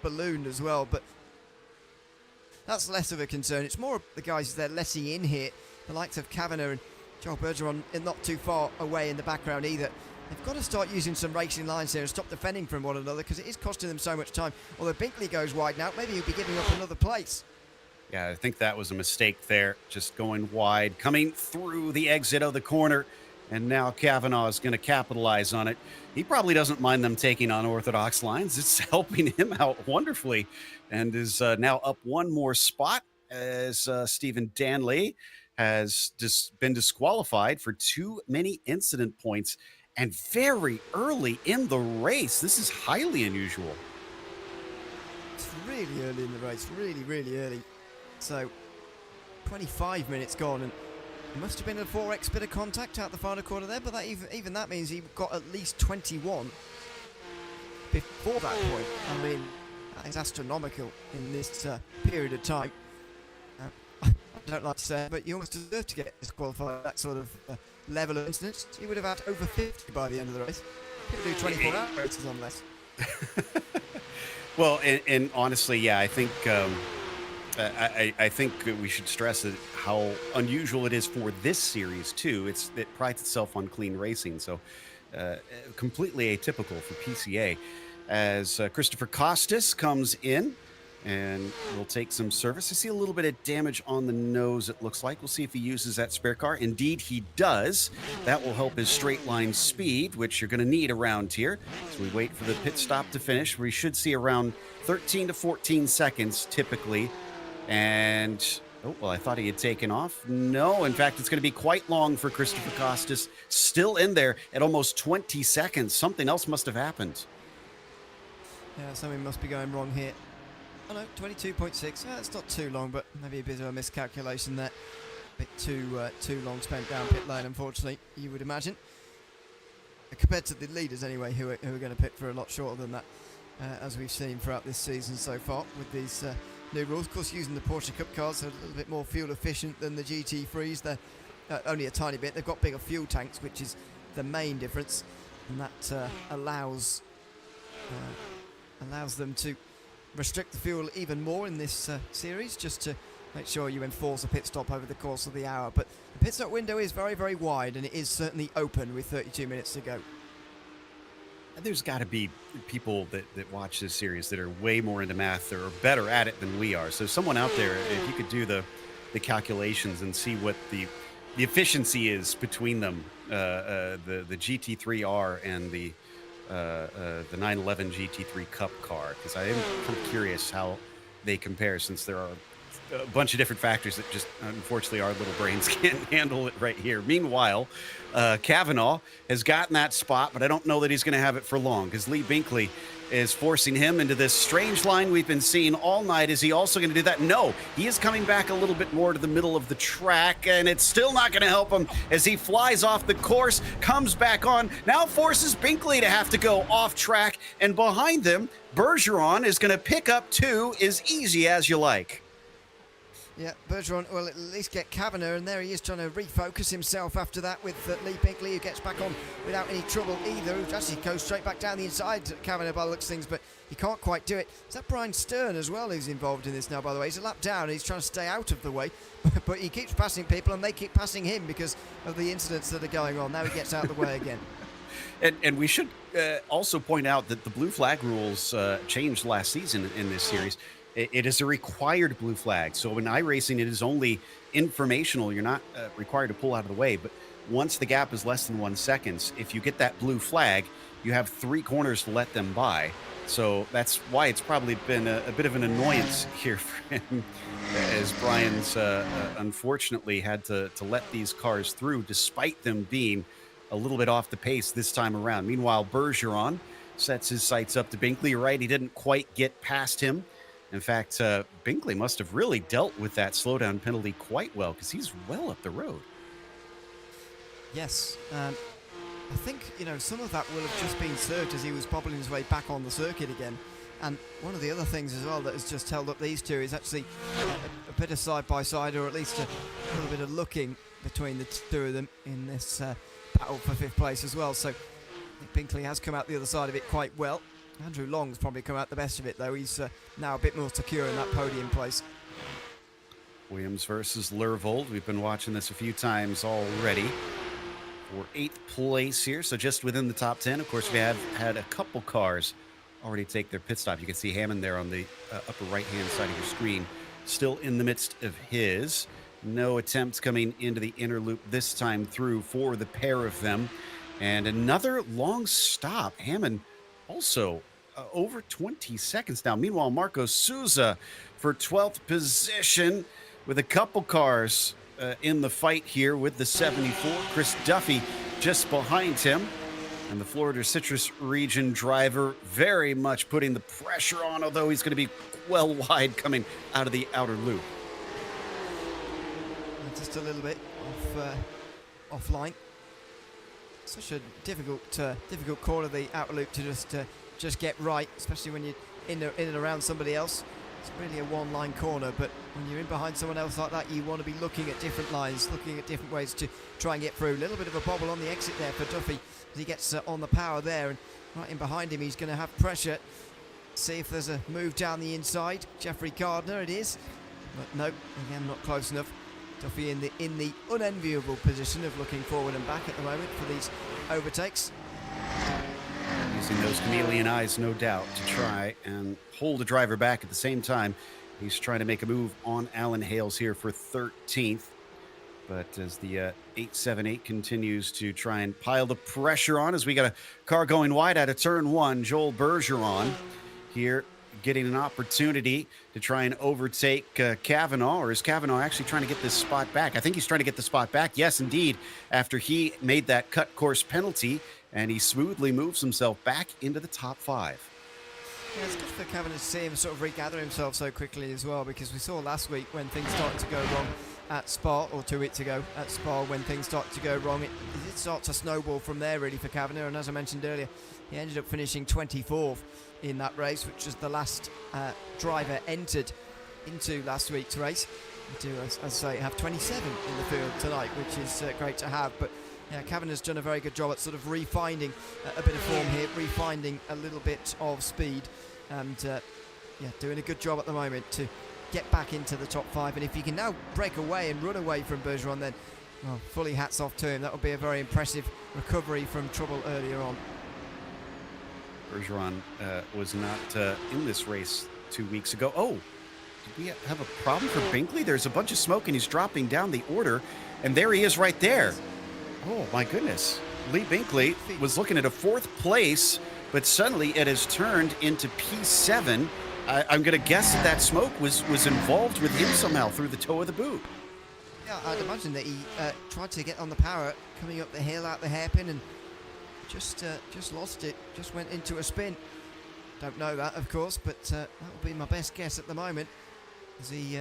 ballooned as well. But that's less of a concern. It's more the guys they're letting in here, the likes of Kavanagh and Joel Bergeron, not too far away in the background either. They've got to start using some racing lines here and stop defending from one another because it is costing them so much time. Although Binkley goes wide now, maybe he'll be giving up another place. Yeah, I think that was a mistake there, just going wide, coming through the exit of the corner. And now Kavanagh is going to capitalize on it. He probably doesn't mind them taking unorthodox lines. It's helping him out wonderfully and is now up one more spot as Stephen Danley has been disqualified for too many incident points and very early in the race. This is highly unusual. It's really early in the race, really, really early. So 25 minutes gone, and it must have been a 4x bit of contact out the final corner there, but that even that means he got at least 21 before that point. I mean, that is astronomical in this period of time. I don't like to say it, but you almost deserve to get disqualified that sort of level of incidents. You would have had over 50 by the end of the race. People do 24-hour races on less. Well, and honestly, yeah, I think I think we should stress that how unusual it is for this series too. It prides itself on clean racing, so completely atypical for PCA. As Christopher Costas comes in and will take some service. I see a little bit of damage on the nose, it looks like. We'll see if he uses that spare car. Indeed, he does. That will help his straight line speed, which you're going to need around here. So we wait for the pit stop to finish. We should see around 13 to 14 seconds typically. And, oh, well, I thought he had taken off. No, in fact, it's going to be quite long for Christopher Costas. Still in there at almost 20 seconds. Something else must have happened. Yeah, something must be going wrong here. Oh no, 22.6. Yeah, it's not too long, but maybe a bit of a miscalculation there. A bit too long spent down pit lane, unfortunately, you would imagine. Compared to the leaders, anyway, who are going to pit for a lot shorter than that, as we've seen throughout this season so far with these new rules. Of course, using the Porsche Cup cars, so a little bit more fuel efficient than the GT3s. They're only a tiny bit. They've got bigger fuel tanks, which is the main difference, and that allows them to restrict the fuel even more in this series, just to make sure you enforce a pit stop over the course of the hour. But the pit stop window is very, very wide, and it is certainly open with 32 minutes to go. There's got to be people that watch this series that are way more into math or are better at it than we are. So someone out there, if you could do the calculations and see what the efficiency is between them, the GT3R and the 911 GT3 Cup car, because I am kind of curious how they compare, since there are a bunch of different factors that just unfortunately our little brains can't handle it right here. Meanwhile, Kavanagh has gotten that spot, but I don't know that he's going to have it for long, because Lee Binkley is forcing him into this strange line we've been seeing all night. Is he also going to do that? No, he is coming back a little bit more to the middle of the track, and it's still not going to help him as he flies off the course, comes back on, now forces Binkley to have to go off track, and behind them, Bergeron is going to pick up 2 as easy as you like. Yeah, Bergeron will at least get Kavanagh, and there he is trying to refocus himself after that with Lee Binkley, who gets back on without any trouble either, who actually goes straight back down the inside to Kavanagh by the looks of things, but he can't quite do it. Is that Brian Stern as well who's involved in this now, by the way? He's a lap down and he's trying to stay out of the way, but he keeps passing people and they keep passing him because of the incidents that are going on. Now he gets out of the way again. And we should also point out that the blue flag rules changed last season in this series. It is a required blue flag. So in iRacing, it is only informational. You're not required to pull out of the way. But once the gap is less than 1 second, if you get that blue flag, you have 3 corners to let them by. So that's why it's probably been a bit of an annoyance here for him, as Brian's unfortunately had to let these cars through despite them being a little bit off the pace this time around. Meanwhile, Bergeron sets his sights up to Binkley. You're right, he didn't quite get past him. In fact, Binkley must have really dealt with that slowdown penalty quite well because he's well up the road. Yes, I think, some of that will have just been served as he was bobbling his way back on the circuit again. And one of the other things as well that has just held up these two is actually a bit of side-by-side, or at least a little bit of looking between the two of them in this battle for 5th place as well. So I think Binkley has come out the other side of it quite well. Andrew Long's probably come out the best of it, though. He's now a bit more secure in that podium place. Williams versus Lervold. We've been watching this a few times already for 8th place here, so just within the top 10. Of course, we have had a couple cars already take their pit stop. You can see Hammond there on the upper right-hand side of your screen, still in the midst of his. No attempts coming into the inner loop this time through for the pair of them. And another long stop. Hammond also over 20 seconds now. Meanwhile, Marco Souza for 12th position with a couple cars in the fight here with the 74. Chris Duffy just behind him. And the Florida Citrus region driver very much putting the pressure on, although he's going to be well wide coming out of the outer loop. Just a little bit offline. Such a difficult corner, the outer loop, to just get right, especially when you're in and around somebody else. It's really a one-line corner, but when you're in behind someone else like that, you want to be looking at different lines, looking at different ways to try and get through. A little bit of a bobble on the exit there for Duffy as he gets on the power there, and right in behind him he's going to have pressure. See if there's a move down the inside. Jeffrey Gardner it is, but no, again not close enough. Duffy in the unenviable position of looking forward and back at the moment for these overtakes. Using those chameleon eyes, no doubt, to try and hold the driver back at the same time. He's trying to make a move on Alan Hales here for 13th. But as the 878 continues to try and pile the pressure on, as we got a car going wide out of turn 1, Joel Bergeron here getting an opportunity to try and overtake Kavanaugh, or is Kavanaugh actually trying to get this spot back? I think he's trying to get the spot back. Yes, indeed, after he made that cut course penalty, and he smoothly moves himself back into the top 5. Yeah, it's good for Kavanaugh to see him sort of regather himself so quickly as well, because we saw last week when things started to go wrong at Spa, or 2 weeks ago at Spa, when things started to go wrong, it starts to snowball from there really for Kavanaugh. And as I mentioned earlier, he ended up finishing 24th in that race, which was the last driver entered into last week's race. We do, as I say, have 27 in the field tonight, which is great to have. But yeah, Kavanagh's done a very good job at sort of refinding a bit of form here, refinding a little bit of speed, and yeah, doing a good job at the moment to get back into the top 5. And if he can now break away and run away from Bergeron, then, well, fully hats off to him. That would be a very impressive recovery from trouble earlier on. Bergeron was not in this race 2 weeks ago. Oh, did we have a problem for Binkley? There's a bunch of smoke and he's dropping down the order, and there he is right there. Oh my goodness. Lee Binkley was looking at a 4th place, but suddenly it has turned into P7. I'm going to guess that smoke was involved with him somehow through the toe of the boot. Yeah, I'd imagine that he tried to get on the power coming up the hill out the hairpin and just lost it, just went into a spin. Don't know that, of course, but that would be my best guess at the moment. As he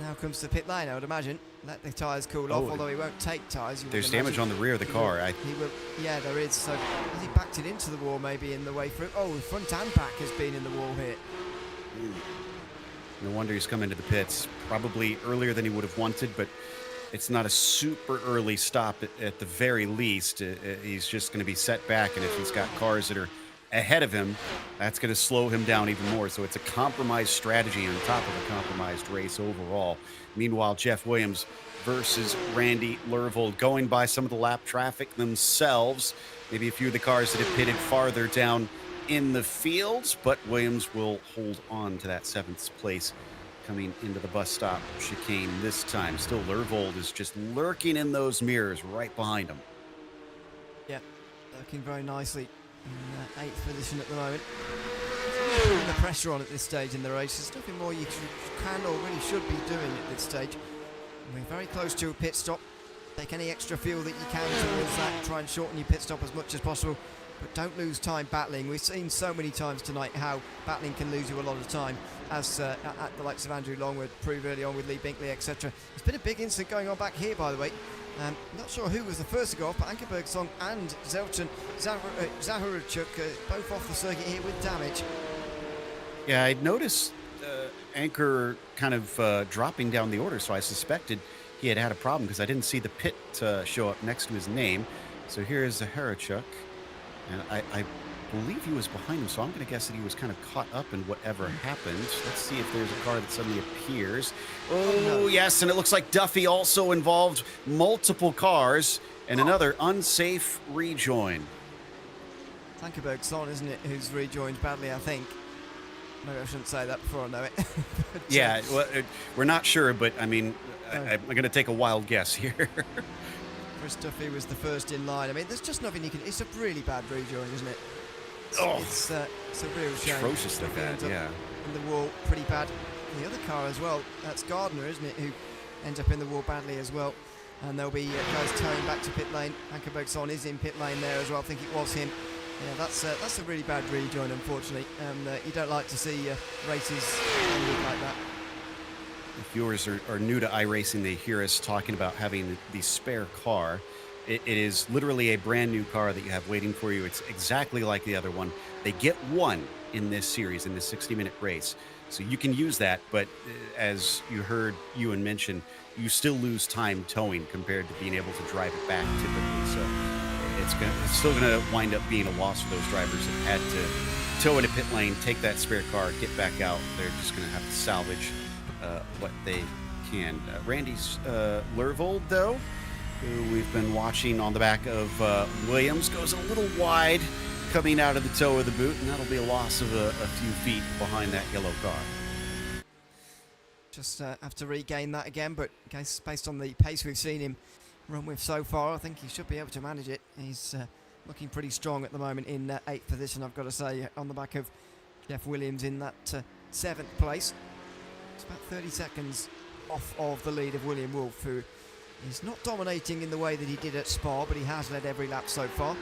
now comes to the pit lane, I would imagine. Let the tyres cool off, although he won't take tyres. There's damage on the rear of the car. He will, yeah, there is. So has he backed it into the wall maybe in the way through? Oh, the front and back has been in the wall here. No wonder he's come into the pits. Probably earlier than he would have wanted, but it's not a super early stop at the very least. He's just going to be set back, and if he's got cars that are ahead of him, that's going to slow him down even more. So it's a compromised strategy on top of a compromised race overall. Meanwhile, Jeff Williams versus Randy Lervold, going by some of the lap traffic themselves. Maybe a few of the cars that have pitted farther down in the fields, but Williams will hold on to that 7th place coming into the bus stop chicane this time. Still, Lervold is just lurking in those mirrors right behind him. Yeah, lurking very nicely in 8th position at the moment. Putting the pressure on at this stage in the race. There's nothing more you can or really should be doing at this stage. We're very close to a pit stop. Take any extra fuel that you can towards that. Try and shorten your pit stop as much as possible. But don't lose time battling. We've seen so many times tonight how battling can lose you a lot of time, as at the likes of Andrew Longwood proved early on with Lee Binkley, etc. There's been a big incident going on back here, by the way. Not sure who was the first to go off, but Ankerberg Song and Zelton Zaharachuk both off the circuit here with damage. Yeah, I'd noticed Anchor kind of dropping down the order, so I suspected he had a problem because I didn't see the pit show up next to his name. So here is Zaharachuk, and I believe he was behind him, so I'm going to guess that he was kind of caught up in whatever happened. Let's see if there's a car that suddenly appears. Oh, yes, and it looks like Duffy also involved multiple cars and another unsafe rejoin. Ankerberg's on, isn't it, who's rejoined badly, I think. Maybe I shouldn't say that before I know it. But, yeah, well, we're not sure, but I mean, I'm going to take a wild guess here. Chris Duffy was the first in line. I mean, there's just nothing you can... It's a really bad rejoin, isn't it? It's a real shame. Atrociously bad, yeah. In the wall, pretty bad. And the other car as well, that's Gardner, isn't it, who ends up in the wall badly as well. And there'll be guys towing back to pit lane. Ankerbergson is in pit lane there as well. I think it was him. Yeah, that's a really bad rejoin, unfortunately. You don't like to see races ended like that. If viewers are new to iRacing, they hear us talking about having the spare car. It is literally a brand new car that you have waiting for you. It's exactly like the other one. They get one in this series, in this 60-minute race. So you can use that, but as you heard Ewan mention, you still lose time towing compared to being able to drive it back typically. So it's still going to wind up being a loss for those drivers that had to tow in a pit lane, take that spare car, get back out. They're just going to have to salvage what they can. Randy's Lervold, though, who we've been watching on the back of Williams, goes a little wide coming out of the toe of the boot, and that'll be a loss of a few feet behind that yellow car. Just have to regain that again, but based on the pace we've seen him run with so far, I think he should be able to manage it. He's looking pretty strong at the moment in 8th position, I've got to say, on the back of Jeff Williams in that 7th place. It's about 30 seconds off of the lead of William Wolff, who is not dominating in the way that he did at Spa, but he has led every lap so far.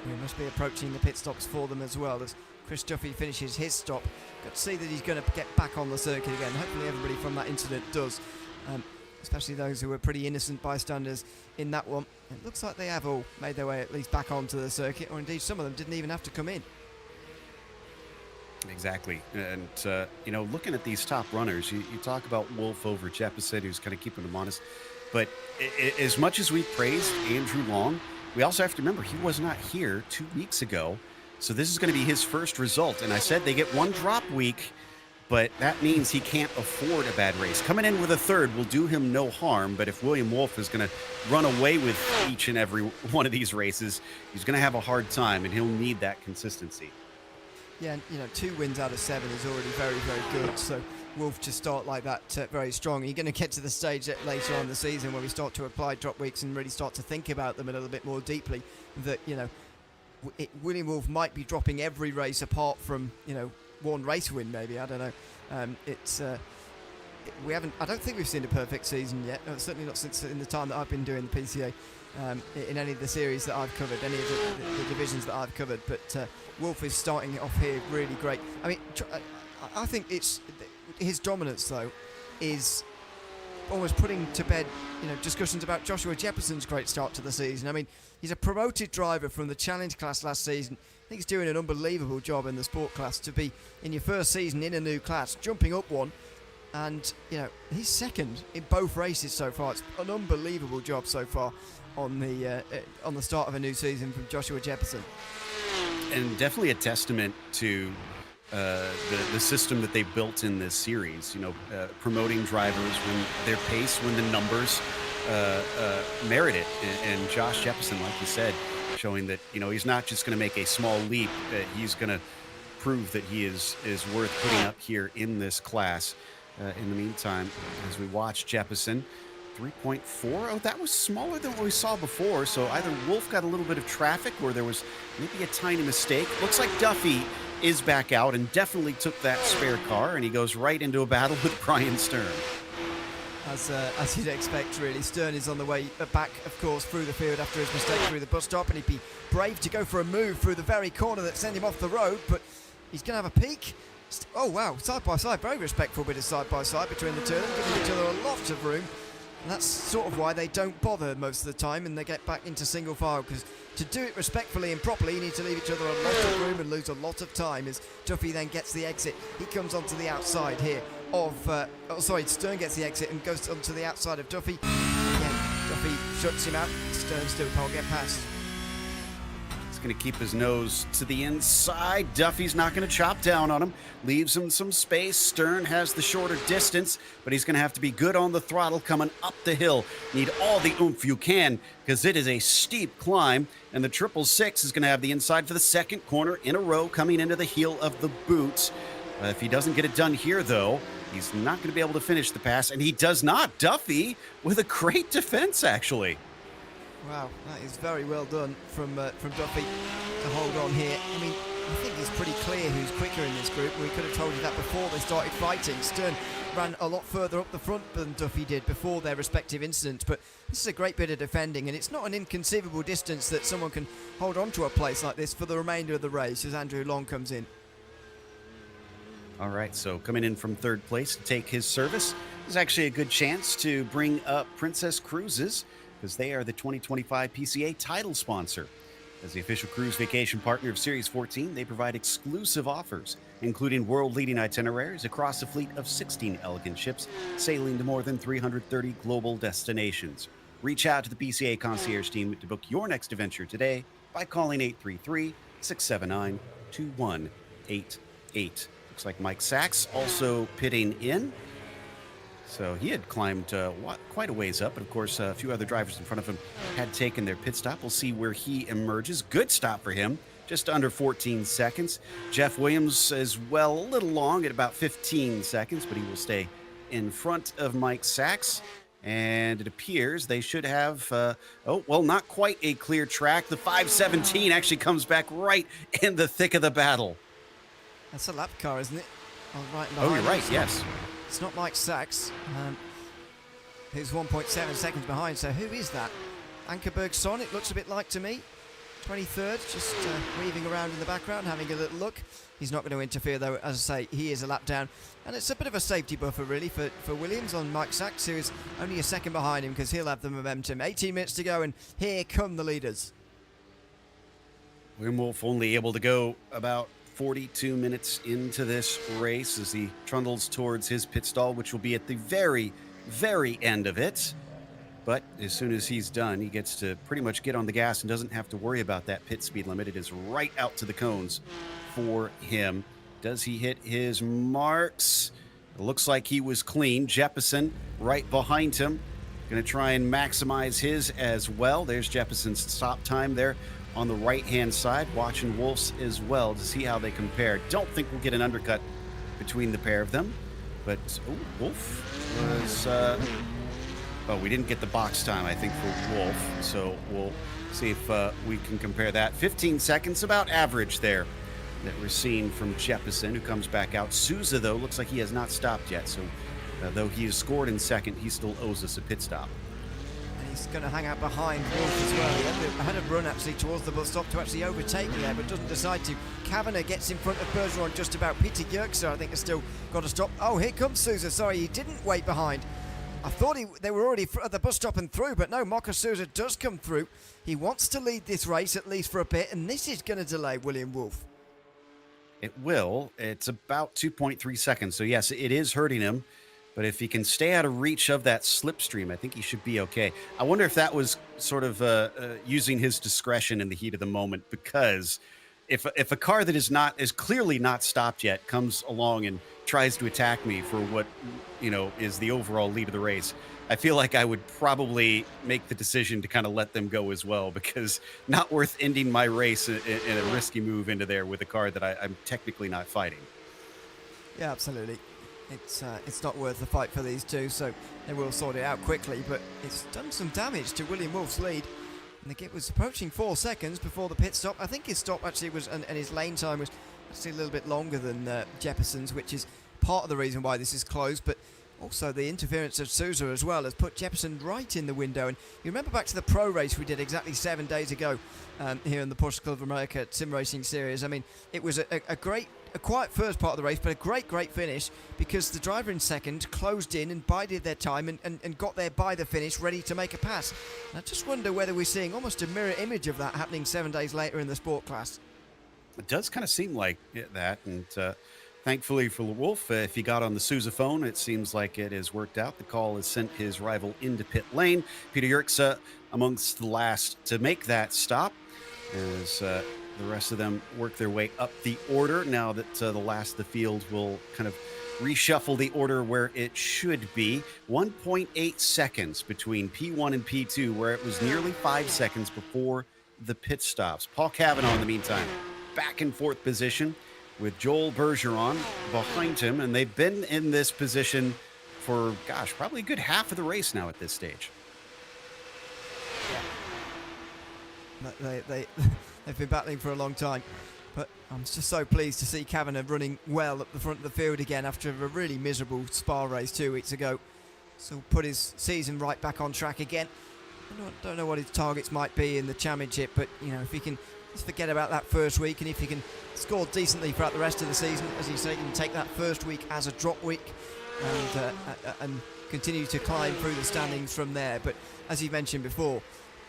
We must be approaching the pit stops for them as well as Chris Duffy finishes his stop. Got to see that he's going to get back on the circuit again. Hopefully everybody from that incident does, especially those who were pretty innocent bystanders in that one. It looks like they have all made their way at least back onto the circuit, or indeed some of them didn't even have to come in. Exactly. And, looking at these top runners, you talk about Wolff over Jeppesen, who's kind of keeping them honest. But as much as we praised Andrew Long, we also have to remember he was not here 2 weeks ago. So this is going to be his first result. And I said they get one drop week, but that means he can't afford a bad race. Coming in with a third will do him no harm. But if William Wolff is going to run away with each and every one of these races, he's going to have a hard time, and he'll need that consistency. Yeah, 2 wins out of 7 is already very, very good. So Wolff to start like that very strong. You're going to get to the stage later on in the season where we start to apply drop weeks and really start to think about them a little bit more deeply. That, William Wolff might be dropping every race apart from, one race win maybe. I don't know. I don't think we've seen a perfect season yet. Certainly not since in the time that I've been doing the PCA. in any of the series that I've covered, any of the divisions that I've covered. But Wolf is starting off here really great. I mean, I think it's his dominance though is almost putting to bed, discussions about Joshua Jefferson's great start to the season. I mean, he's a promoted driver from the Challenge class last season. I think he's doing an unbelievable job in the Sport class to be in your first season in a new class, jumping up one. And, he's second in both races so far. It's an unbelievable job so far on the start of a new season from Joshua Jefferson. And definitely a testament to the system that they built in this series, promoting drivers when their pace, when the numbers merit it. And Josh Jefferson, like you said, showing that, he's not just going to make a small leap, he's going to prove that he is worth putting up here in this class. In the meantime, as we watch Jefferson, 3.4. Oh, that was smaller than what we saw before. So either Wolf got a little bit of traffic or there was maybe a tiny mistake. Looks like Duffy is back out and definitely took that spare car, and he goes right into a battle with Brian Stern. As you'd expect, really. Stern is on the way back, of course, through the field after his mistake through the bus stop, and he'd be brave to go for a move through the very corner that sent him off the road, but he's going to have a peek. Oh, wow, side-by-side, very respectful bit of side-by-side between the two of them, giving each other a lot of room. And that's sort of why they don't bother most of the time and they get back into single file, because to do it respectfully and properly, you need to leave each other a lot of room and lose a lot of time as Duffy then gets the exit. He comes onto the outside here of... Stern gets the exit and goes onto the outside of Duffy. Again, Duffy shuts him out. Stern still can't get past. Going to keep his nose to the inside. Duffy's not going to chop down on him. Leaves him some space. Stern has the shorter distance, but he's going to have to be good on the throttle coming up the hill. Need all the oomph you can because it is a steep climb, and the 666 is going to have the inside for the second corner in a row coming into the heel of the boot. If he doesn't get it done here, though, he's not going to be able to finish the pass, and he does not. Duffy with a great defense, actually. Wow, that is very well done from Duffy to hold on here. I mean, I think it's pretty clear who's quicker in this group. We could have told you that before they started fighting. Stern ran a lot further up the front than Duffy did before their respective incidents, but this is a great bit of defending, and it's not an inconceivable distance that someone can hold on to a place like this for the remainder of the race as Andrew Long comes in. All right, so coming in from third place to take his service is actually a good chance to bring up Princess Cruises, because they are the 2025 PCA title sponsor. As the official cruise vacation partner of Series 14, they provide exclusive offers, including world-leading itineraries across a fleet of 16 elegant ships sailing to more than 330 global destinations. Reach out to the PCA concierge team to book your next adventure today by calling 833-679-2188. Looks like Mike Sachs also pitting in. So he had climbed quite a ways up, but of course a few other drivers in front of him had taken their pit stop. We'll see where he emerges. Good stop for him, just under 14 seconds. Jeff Williams as well, a little long at about 15 seconds, but he will stay in front of Mike Sachs. And it appears they should have, not quite a clear track. The 517 actually comes back right in the thick of the battle. That's a lap car, isn't it? Oh, you're right, yes. It's not Mike Sachs, who's 1.7 seconds behind. So who is that? Ankerberg's son, it looks a bit like to me. 23rd, just weaving around in the background, having a little look. He's not going to interfere, though. As I say, he is a lap down. And it's a bit of a safety buffer, really, for Williams on Mike Sachs, who is only a second behind him because he'll have the momentum. 18 minutes to go, and here come the leaders. Wim Wolf only able to go about 42 minutes into this race as he trundles towards his pit stall, which will be at the very, very end of it. But as soon as he's done, he gets to pretty much get on the gas and doesn't have to worry about that pit speed limit. It is right out to the cones for him. Does he hit his marks? It looks like he was clean. Jefferson right behind him. Going to try and maximize his as well. There's Jefferson's stop time there on the right-hand side, watching Wolf's as well to see how they compare. Don't think we'll get an undercut between the pair of them, but Wolf was... we didn't get the box time, I think, for Wolf, so we'll see if we can compare that. 15 seconds, about average there, that we're seeing from Jefferson, who comes back out. Souza, though, looks like he has not stopped yet, so though he has scored in second, he still owes us a pit stop. And He's going to hang out behind Wolf as well. He had a run actually towards the bus stop to actually overtake there, but doesn't decide to. Kavanagh gets in front of Bergeron just about. Peter Yerkser, I think, has still got to stop. Oh, here comes Sousa. Sorry, he didn't wait behind. I thought they were already at the bus stop and through, but no, Marcus Sousa does come through. He wants to lead this race at least for a bit, and this is going to delay William Wolf. It will. It's about 2.3 seconds. So, yes, it is hurting him. But if he can stay out of reach of that slipstream, I think he should be okay. I wonder if that was sort of using his discretion in the heat of the moment, because if a car that is clearly not stopped yet comes along and tries to attack me for what, is the overall lead of the race, I feel like I would probably make the decision to kind of let them go as well, because not worth ending my race in a risky move into there with a car that I'm technically not fighting. Yeah, absolutely. It's not worth the fight for these two, so they will sort it out quickly, but it's done some damage to William Wolf's lead. And the gap was approaching 4 seconds before the pit stop. I think his stop actually was, and his lane time was actually a little bit longer than Jepperson's, which is part of the reason why this is closed, but also the interference of Sousa as well has put Jepperson right in the window. And you remember back to the pro race we did exactly 7 days ago here in the Porsche Club of America Sim Racing Series. I mean, it was a quiet first part of the race, but a great finish, because the driver in second closed in and bided their time and got there by the finish, ready to make a pass. And I just wonder whether we're seeing almost a mirror image of that happening 7 days later in the sport class. It does kind of seem like that, and thankfully for Wolf, if he got on the Sousa phone, it seems like it has worked out. The call has sent his rival into pit lane. Peter Yerkser amongst the last to make that stop, as the rest of them work their way up the order. Now that the last of the field will kind of reshuffle the order where it should be. 1.8 seconds between P1 and P2, where it was nearly 5 seconds before the pit stops. Paul Kavanagh, in the meantime, back in fourth position with Joel Bergeron behind him, and they've been in this position for, probably a good half of the race now at this stage. Yeah. They've been battling for a long time, but I'm just so pleased to see Kavanagh running well at the front of the field again after a really miserable Spa race 2 weeks ago. So put his season right back on track again. I don't know what his targets might be in the championship, but if he can just forget about that first week, and if he can score decently throughout the rest of the season, as you say, he can take that first week as a drop week and continue to climb through the standings from there. But as you mentioned before,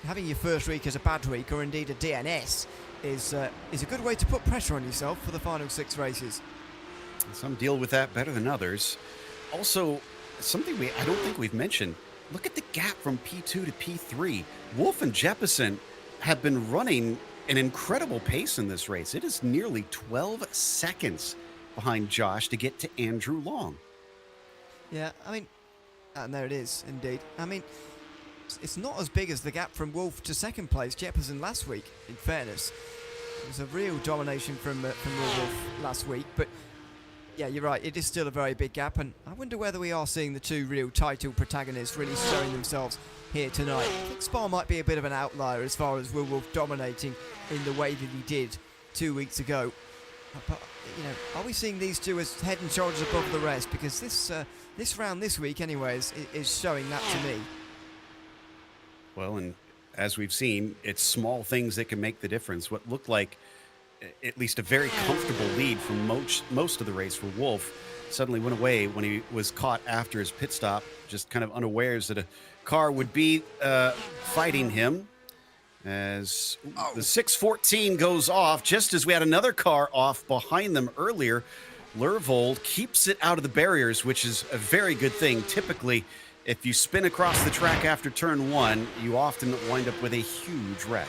having your first week as a bad week, or indeed a DNS, is a good way to put pressure on yourself for the final 6 races. Some deal with that better than others. Also, something I don't think we've mentioned, look at the gap from P2 to P3. Wolf and Jepperson have been running an incredible pace in this race. It is nearly 12 seconds behind Josh to get to Andrew Long. Yeah, and there it is, indeed. It's not as big as the gap from Wolf to second place, Jepperson, last week, in fairness. It was a real domination from Wolf last week, but yeah, you're right, it is still a very big gap, and I wonder whether we are seeing the two real title protagonists really showing themselves here tonight. I think Spa might be a bit of an outlier as far as Will Wolf dominating in the way that he did 2 weeks ago. But, are we seeing these two as head and shoulders above the rest? Because this round this week, anyways, is showing that to me. Well, and as we've seen, it's small things that can make the difference. What looked like at least a very comfortable lead from most of the race for Wolf suddenly went away when he was caught after his pit stop, just kind of unawares that a car would be fighting him. As the 614 goes off, just as we had another car off behind them earlier. Lervold keeps it out of the barriers, which is a very good thing. Typically, if you spin across the track after turn 1, you often wind up with a huge wreck.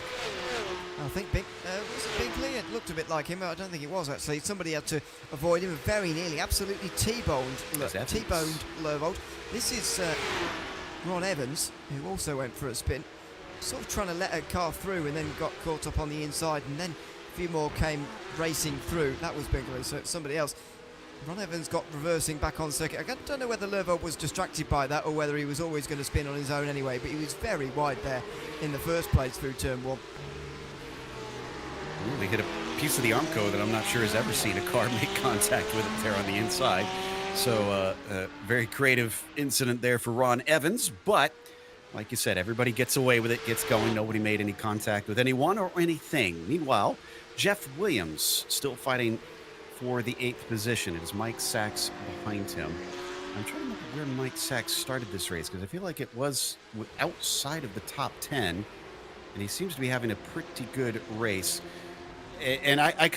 I think was it Bingley? It looked a bit like him. I don't think it was, actually. Somebody had to avoid him very nearly. Absolutely T-boned Lervold. This is Ron Evans, who also went for a spin. Sort of trying to let a car through and then got caught up on the inside, and then a few more came racing through. That was Bingley, so it's somebody else. Ron Evans got reversing back on circuit. I don't know whether Lervold was distracted by that or whether he was always going to spin on his own anyway, but he was very wide there in the first place through turn 1. They hit a piece of the Armco that I'm not sure has ever seen a car make contact with it there on the inside. So very creative incident there for Ron Evans, but Like you said, everybody gets away with it, gets going. Nobody made any contact with anyone or anything. Meanwhile, Jeff Williams still fighting for the 8th position. It is Mike Sachs behind him. I'm trying to remember where Mike Sachs started this race because I feel like it was outside of the top 10, and he seems to be having a pretty good race. And I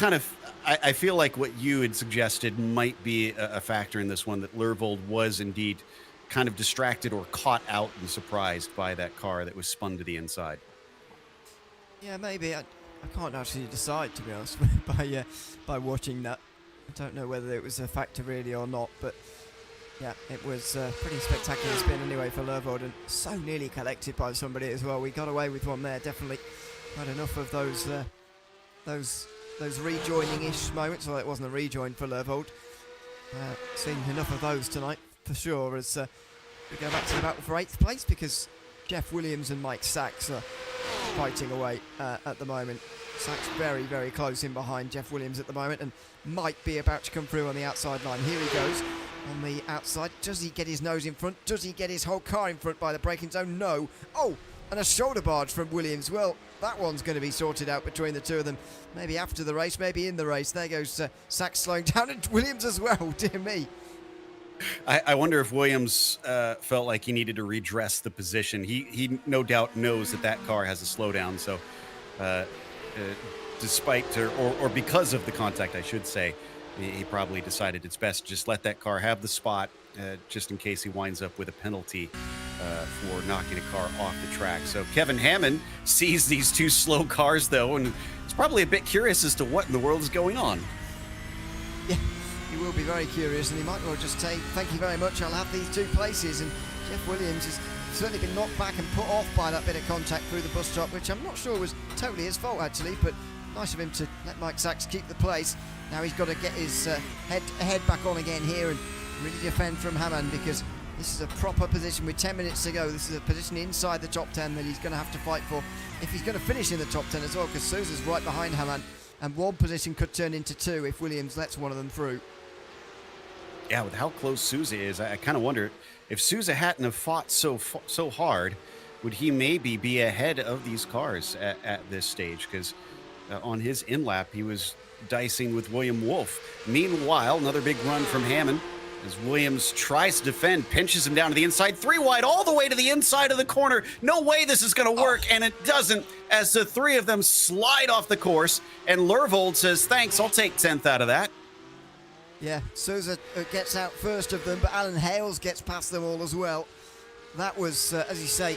feel like what you had suggested might be a factor in this one, that Lervold was indeed kind of distracted or caught out and surprised by that car that was spun to the inside. Yeah, maybe. I can't actually decide, to be honest, by watching that. I don't know whether it was a factor really or not, but yeah, it was a pretty spectacular spin anyway for Lervold, and so nearly collected by somebody as well. We got away with one there, definitely. Had enough of those rejoining-ish moments. Well, it wasn't a rejoin for Lervold. Seen enough of those tonight, for sure, as we go back to the battle for 8th place, because Jeff Williams and Mike Sachs are fighting away at the moment. Sachs very, very close in behind Jeff Williams at the moment, and might be about to come through on the outside line. Here he goes on the outside. Does he get his nose in front? Does he get his whole car in front by the braking zone? No. Oh, and a shoulder barge from Williams. Well, that one's going to be sorted out between the two of them. Maybe after the race, maybe in the race. There goes Sachs slowing down, and Williams as well. Dear me. I wonder if Williams felt like he needed to redress the position. He no doubt knows that car has a slowdown. So despite or because of the contact, I should say, he probably decided it's best to just let that car have the spot, just in case he winds up with a penalty for knocking a car off the track. So Kevin Hammond sees these two slow cars, though, and is probably a bit curious as to what in the world is going on. Yeah, he will be very curious, and he might well just say, thank you very much, I'll have these 2 places. And Jeff Williams has certainly been knocked back and put off by that bit of contact through the bus stop, which I'm not sure was totally his fault, actually, but nice of him to let Mike Sachs keep the place. Now he's got to get his head back on again here and really defend from Hammond, because this is a proper position with 10 minutes to go. This is a position inside the top 10 that he's going to have to fight for if he's going to finish in the top 10 as well, because Sousa's right behind Hammond, and one position could turn into 2 if Williams lets one of them through. Yeah, with how close Sousa is, I kind of wonder if Sousa hadn't have fought so hard, would he maybe be ahead of these cars at this stage? Because on his in-lap, he was dicing with William Wolf. Meanwhile, another big run from Hammond as Williams tries to defend, pinches him down to the inside, 3 wide, all the way to the inside of the corner. No way this is going to work, and it doesn't, as the 3 of them slide off the course, and Lervold says, thanks, I'll take 10th out of that. Yeah, Sousa gets out first of them, but Alan Hales gets past them all as well. That was, as you say,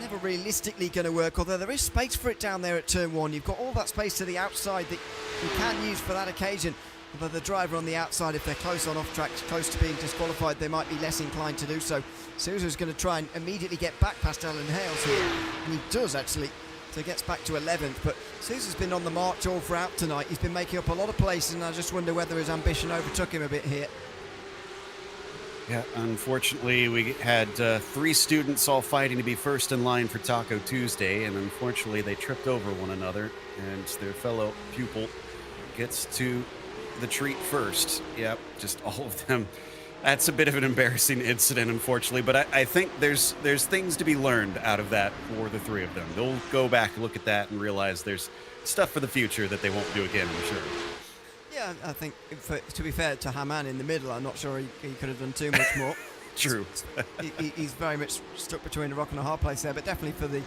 never realistically going to work, although there is space for it down there at turn 1. You've got all that space to the outside that you can use for that occasion. Although the driver on the outside, if they're close on off track, close to being disqualified, they might be less inclined to do so. Sousa's going to try and immediately get back past Alan Hales here, and he does actually, so he gets back to 11th. But Sousa's been on the march all throughout tonight. He's been making up a lot of places, and I just wonder whether his ambition overtook him a bit here. Yeah, unfortunately, we had 3 students all fighting to be first in line for Taco Tuesday, and unfortunately, they tripped over one another, and their fellow pupil gets to the treat first. Yep, just all of them. That's a bit of an embarrassing incident, unfortunately, but I think there's things to be learned out of that for the 3 of them. They'll go back and look at that and realize there's stuff for the future that they won't do again, I'm sure. Yeah, I think, to be fair to Haman in the middle, I'm not sure he could have done too much more. True. He's very much stuck between a rock and a hard place there, but definitely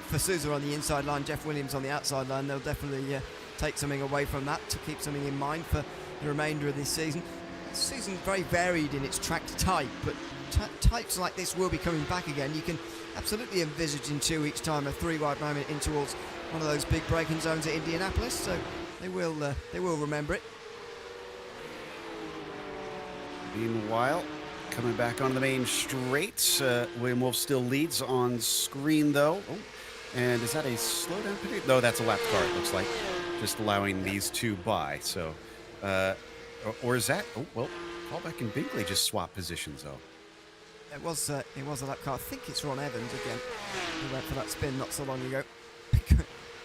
for Sousa on the inside line, Jeff Williams on the outside line, they'll definitely take something away from that to keep something in mind for the remainder of this season. This season very varied in its track type, but types like this will be coming back again. You can absolutely envisage in 2 weeks' time a 3-wide moment in towards one of those big braking zones at Indianapolis, so they will remember it. Meanwhile, coming back on the main straight, William Wolf still leads on screen, though. Oh, and is that a slowdown? No, that's a lap car, it looks like. Just allowing these 2 by. So, or is that? Oh, well, Paulbeck and Binkley just swapped positions, though. It was a lap car. I think it's Ron Evans again. He went for that spin not so long ago.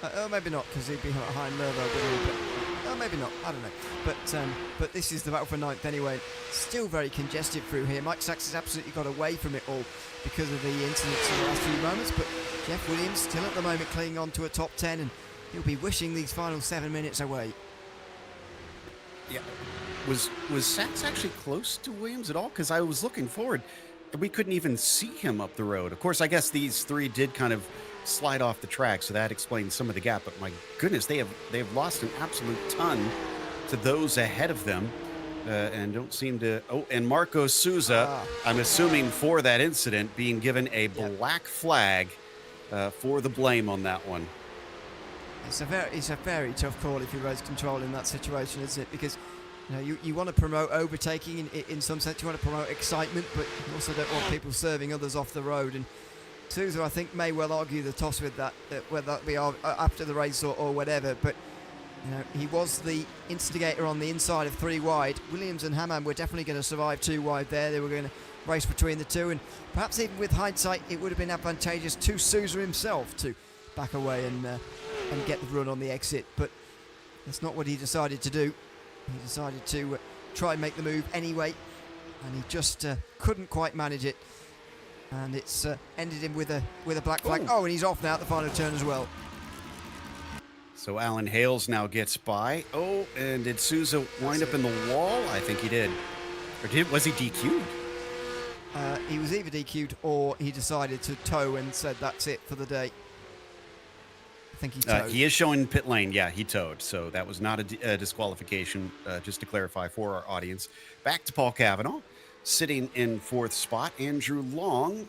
Or maybe not, because he'd be behind Lervold, but maybe not. I don't know. But this is the battle for ninth anyway. Still very congested through here. Mike Sachs has absolutely got away from it all because of the incidents in the last few moments. But Jeff Williams still at the moment clinging on to a top 10, and he'll be wishing these final 7 minutes away. Yeah. Was Sachs actually close to Williams at all? Because I was looking forward. We couldn't even see him up the road. Of course, I guess these three did kind of slide off the track, so that explains some of the gap. But my goodness, they have lost an absolute ton to those ahead of them, and don't seem to. Oh, and Marco Souza, I'm assuming for that incident, being given a black flag for the blame on that one. It's a very tough call if you're race control in that situation, isn't it? Because you want to promote overtaking in some sense. You want to promote excitement, but you also don't want people serving others off the road. And Souza, I think, may well argue the toss with that, whether that be after the race or whatever. But he was the instigator on the inside of 3 wide. Williams and Hammam were definitely going to survive 2 wide there. They were going to race between the two, and perhaps even with hindsight, it would have been advantageous to Souza himself to back away and get the run on the exit. But that's not what he decided to do. He decided to try and make the move anyway, and he just couldn't quite manage it, and it's ended him with a black flag. Oh, and he's off now at the final turn as well. So Alan Hales now gets by. Oh, and did Souza wind up in the wall? I think he did. Or was he DQ'd? He was either DQ'd or he decided to tow and said that's it for the day. I think he towed. He is showing pit lane. Yeah, he towed. So that was not a disqualification, just to clarify for our audience. Back to Paul Cavanaugh, sitting in 4th spot. Andrew Long,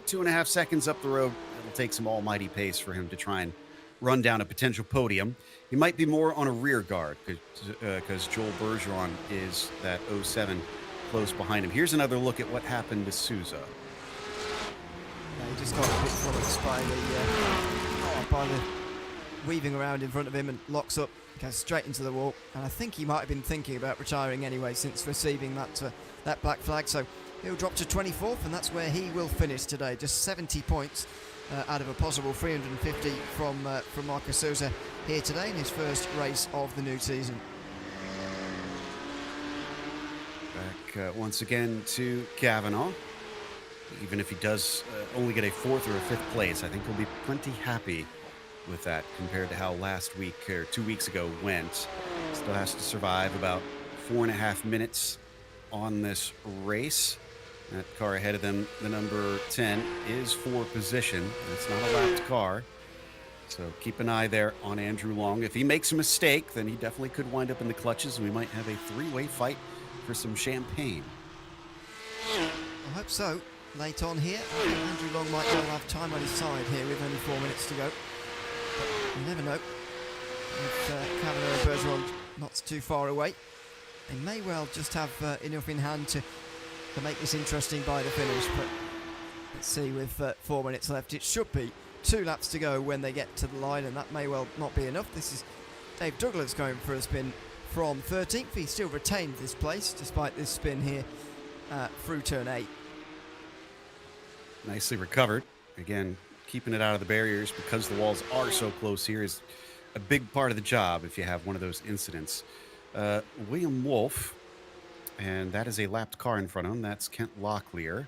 2.5 seconds up the road. It'll take some almighty pace for him to try and run down a potential podium. He might be more on a rear guard because Joel Bergeron is that 07 close behind him. Here's another look at what happened to Souza. He just got a bit flummoxed by the weaving around in front of him and locks up, goes straight into the wall. And I think he might have been thinking about retiring anyway since receiving that black flag. So he'll drop to 24th, and that's where he will finish today. Just 70 points out of a possible 350 from Marcus Souza here today in his first race of the new season. Back once again to Cavanaugh. Even if he does only get a 4th or a 5th place, I think he'll be plenty happy with that compared to how last week or 2 weeks ago went. Still has to survive about 4.5 minutes on this race. That car ahead of them, the number 10, is for position. It's not a lapped car. So keep an eye there on Andrew Long. If he makes a mistake, then he definitely could wind up in the clutches, and we might have a 3-way fight for some champagne. I hope so. Late on here, Andrew Long might well have time on his side here with only 4 minutes to go. But you never know. With Cavanaugh and Bergeron not too far away, they may well just have enough in hand to make this interesting by the finish. But let's see, with 4 minutes left, it should be 2 laps to go when they get to the line, and that may well not be enough. This is Dave Douglas going for a spin from 13th. He still retained this place despite this spin here through turn 8. Nicely recovered. Again, keeping it out of the barriers because the walls are so close here is a big part of the job if you have one of those incidents. William Wolf, and that is a lapped car in front of him. That's Kent Locklear.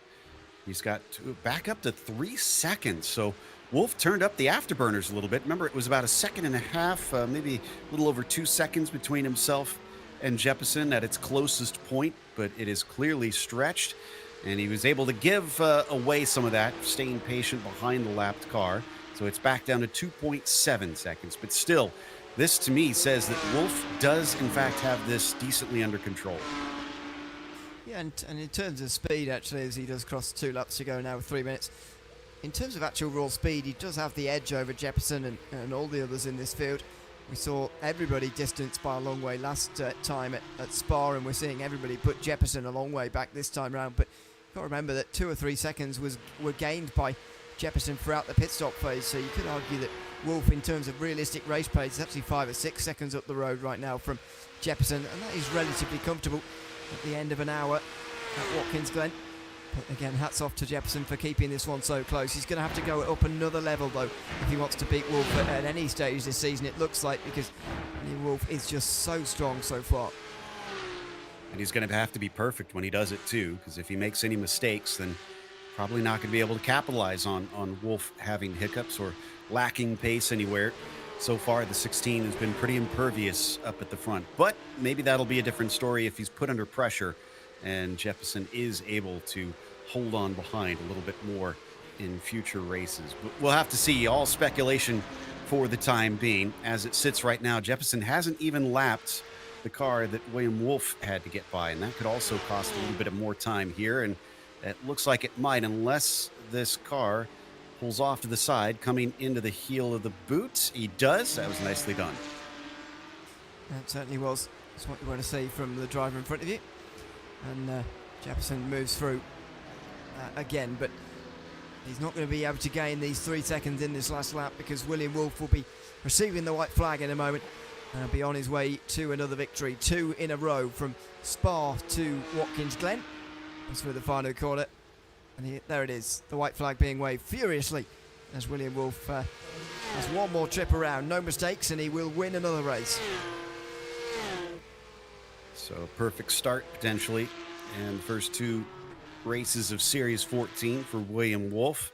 He's got back up to 3 seconds. So Wolf turned up the afterburners a little bit. Remember, it was about 1.5 seconds, maybe a little over 2 seconds between himself and Jeppesen at its closest point, but it is clearly stretched. And he was able to give away some of that, staying patient behind the lapped car. So it's back down to 2.7 seconds. But still, this to me says that Wolf does, in fact, have this decently under control. Yeah, and in terms of speed, actually, as he does cross 2 laps to go now with 3 minutes, in terms of actual raw speed, he does have the edge over Jeppesen and all the others in this field. We saw everybody distanced by a long way last time at Spa, and we're seeing everybody put Jeppesen a long way back this time round. But you've got to remember that 2 or 3 seconds were gained by Jeppesen throughout the pit stop phase, so you could argue that Wolf, in terms of realistic race pace, is actually 5 or 6 seconds up the road right now from Jeppesen, and that is relatively comfortable at the end of an hour at Watkins Glen. But again, hats off to Jefferson for keeping this one so close. He's going to have to go up another level, though, if he wants to beat Wolf at any stage this season, it looks like, because Wolf is just so strong so far. And he's going to have to be perfect when he does it, too, because if he makes any mistakes, then probably not going to be able to capitalize on Wolf having hiccups or lacking pace anywhere. So far, the 16 has been pretty impervious up at the front. But maybe that'll be a different story if he's put under pressure and Jefferson is able to hold on behind a little bit more in future races. But we'll have to see. All speculation for the time being. As it sits right now, Jefferson hasn't even lapped the car that William Wolf had to get by, and that could also cost a little bit of more time here, and it looks like it might, unless this car pulls off to the side, coming into the heel of the boot. He does. That was nicely done. That certainly was. That's what you want to see from the driver in front of you. And Jefferson moves through again, but he's not going to be able to gain these 3 seconds in this last lap, because William Wolf will be receiving the white flag in a moment and be on his way to another victory. 2 in a row from Spa to Watkins Glen. That's for the final corner. And there it is, the white flag being waved furiously as William Wolf has one more trip around. No mistakes, and he will win another race. So perfect start, potentially, and first 2 races of Series 14 for William Wolf.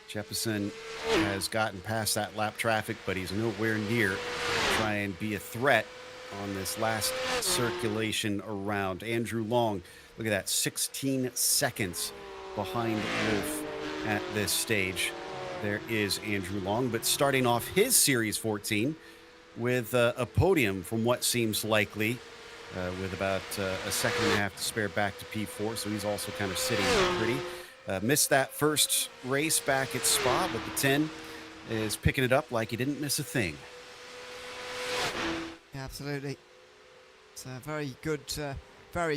Jefferson has gotten past that lap traffic, but he's nowhere near try and be a threat on this last circulation around. Andrew Long, look at that, 16 seconds behind Wolf at this stage. There is Andrew Long, but starting off his Series 14 with a podium from what seems likely, with about a second and a half to spare back to P4, so he's also kind of sitting pretty. Missed that first race back at Spa, but the 10 is picking it up like he didn't miss a thing. Yeah, absolutely. It's a very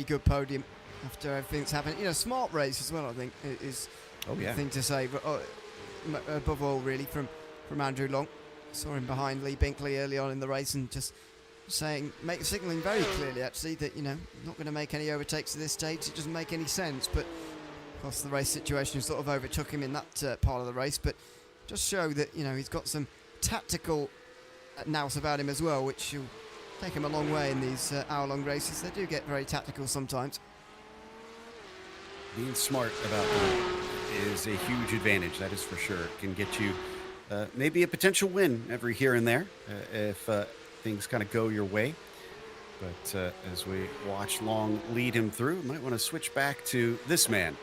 good podium after everything that's happened. You know, smart race as well, I think, is the thing to say. But above all, really, from Andrew Long. Saw him behind Lee Binkley early on in the race, and just signaling very clearly, actually, that, you know, not going to make any overtakes at this stage. It doesn't make any sense, but of course the race situation sort of overtook him in that part of the race. But just show that, you know, he's got some tactical nous about him as well, which will take him a long way in these hour-long races. They do get very tactical sometimes. Being smart about them is a huge advantage, that is for sure. It can get you maybe a potential win every here and there if things kind of go your way. But as we watch Long lead him through, we might want to switch back to this man,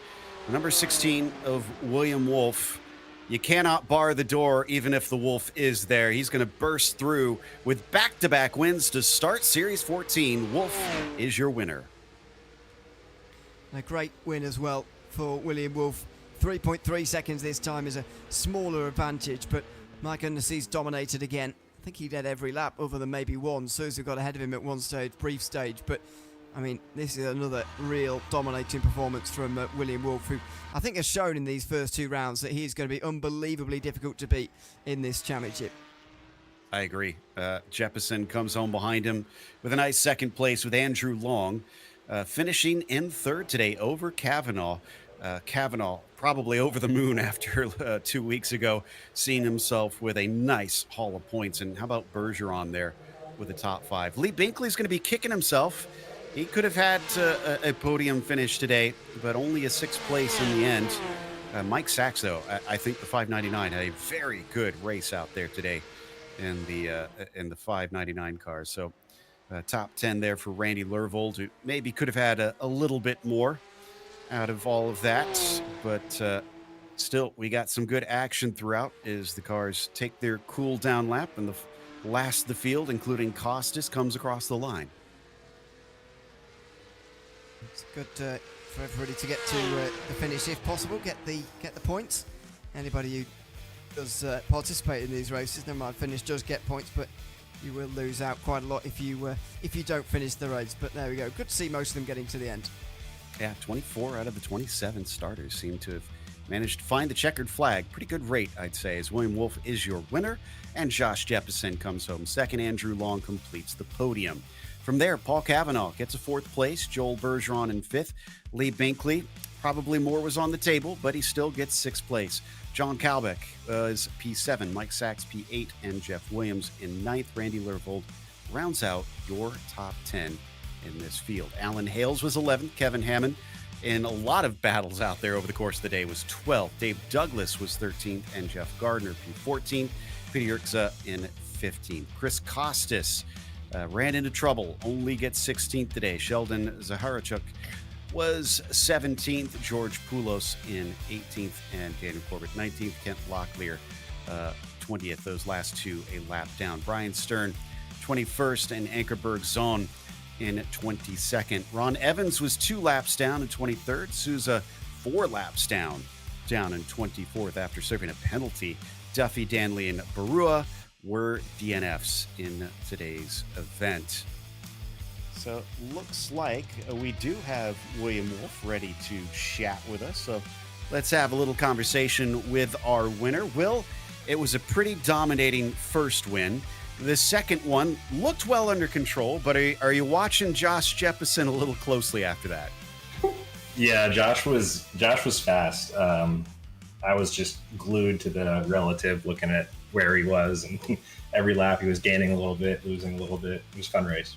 number 16 of William Wolf. You cannot bar the door even if the Wolf is there. He's going to burst through with back-to-back wins to start Series 14. Wolf is your winner. A great win as well for William Wolf. 3.3 seconds this time is a smaller advantage, but my goodness, he's dominated again. I think he led every lap other than maybe one. Sousa got ahead of him at one stage, brief stage, but I mean, this is another real dominating performance from William Wolf, who I think has shown in these first 2 rounds that he's going to be unbelievably difficult to beat in this championship. I agree. Jefferson comes home behind him with a nice second place, with Andrew Long finishing in third today over Kavanaugh. Kavanaugh probably over the moon after 2 weeks ago, seeing himself with a nice haul of points. And how about Bergeron there with the top 5? Lee Binkley's going to be kicking himself. He could have had a podium finish today, but only a 6th place in the end. Mike Sachs, though, I think the 599 had a very good race out there today in the 599 cars. So top 10 there for Randy Lervold, who maybe could have had a little bit more out of all of that, but still, we got some good action throughout as the cars take their cool down lap, and the last of the field, including Costas, comes across the line. It's good for everybody to get to the finish if possible, get the points. Anybody who does participate in these races, no matter finish, does get points, but you will lose out quite a lot if you don't finish the race. But there we go. Good to see most of them getting to the end. Yeah, 24 out of the 27 starters seem to have managed to find the checkered flag. Pretty good rate, I'd say, as William Wolf is your winner, and Josh Jefferson comes home second. Andrew Long completes the podium. From there, Paul Kavanaugh gets a 4th place, Joel Bergeron in 5th, Lee Binkley Probably more was on the table, but he still gets sixth place. John Kalbeck is P7, Mike Sachs P8, and Jeff Williams in ninth. Randy Lervold rounds out your top 10 in this field. Alan Hales was 11th. Kevin Hammond, in a lot of battles out there over the course of the day, was 12th. Dave Douglas was 13th, and Jeff Gardner P14. Peter Yerxa in 15th. Chris Costas ran into trouble, only gets 16th today. Sheldon Zaharachuk was 17th, George Poulos in 18th, and Daniel Corbett 19th, Kent Locklear 20th. Those last two a lap down. Brian Stern 21st, and Ankerberg Zone in 22nd. Ron Evans was 2 laps down in 23rd. Souza 4 laps down in 24th after serving a penalty. Duffy, Danley, and Barua were DNFs in today's event. So looks like we do have William Wolf ready to chat with us. So let's have a little conversation with our winner. Will, it was a pretty dominating first win. The second one looked well under control, but are you watching Josh Jeppesen a little closely after that? Yeah, Josh was fast. I was just glued to the relative, looking at where he was, and every lap he was gaining a little bit, losing a little bit. It was a fun race.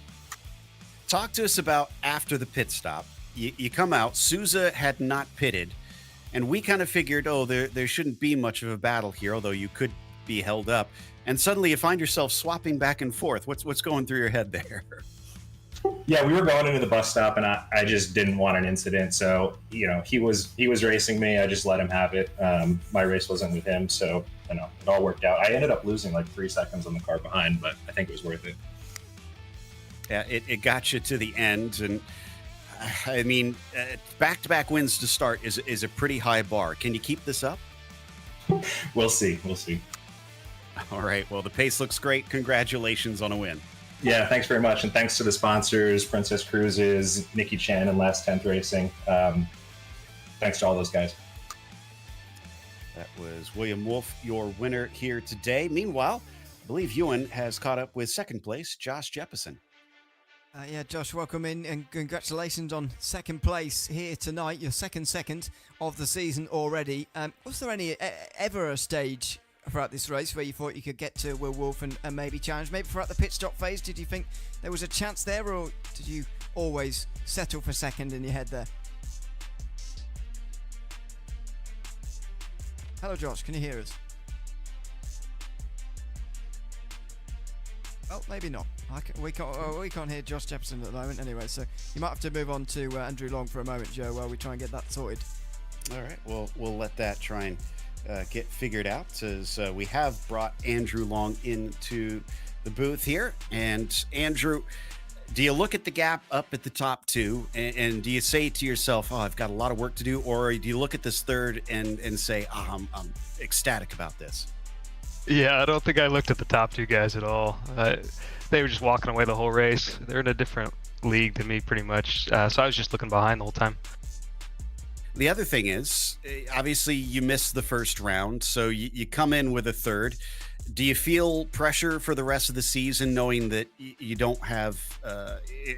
Talk to us about after the pit stop. You come out, Souza had not pitted, and we kind of figured, there shouldn't be much of a battle here, although you could be held up. And suddenly you find yourself swapping back and forth. What's going through your head there? Yeah, we were going into the bus stop, and I just didn't want an incident. So, he was racing me. I just let him have it. My race wasn't with him, so it all worked out. I ended up losing like 3 seconds on the car behind, but I think it was worth it. Yeah, it got you to the end, and I mean, back-to-back wins to start is a pretty high bar. Can you keep this up? We'll see. All right. Well, the pace looks great. Congratulations on a win. Yeah, thanks very much, and thanks to the sponsors, Princess Cruises, Nikki Chen, and Last 10th Racing. Thanks to all those guys. That was William Wolf, your winner here today. Meanwhile, I believe Ewan has caught up with second place, Josh Jeppesen. Yeah, Josh, welcome in, and congratulations on second place here tonight. Your second of the season already. Was there ever a stage throughout this race where you thought you could get to Will Wolf and maybe challenge? Maybe throughout the pit stop phase, did you think there was a chance there, or did you always settle for second in your head there? Hello, Josh, can you hear us? Oh, maybe not. We can't hear Josh Jeppesen at the moment anyway, so you might have to move on to Andrew Long for a moment, Joe, while we try and get that sorted. All right, well, we'll let that try and get figured out, as we have brought Andrew Long into the booth here. And Andrew, do you look at the gap up at the top two, and do you say to yourself, I've got a lot of work to do, or do you look at this third and say, I'm ecstatic about this? Yeah, I don't think I looked at the top two guys at all. They were just walking away the whole race. They're in a different league than me, pretty much. So I was just looking behind the whole time. The other thing is, obviously, you missed the first round, so you come in with a third. Do you feel pressure for the rest of the season, knowing that you don't have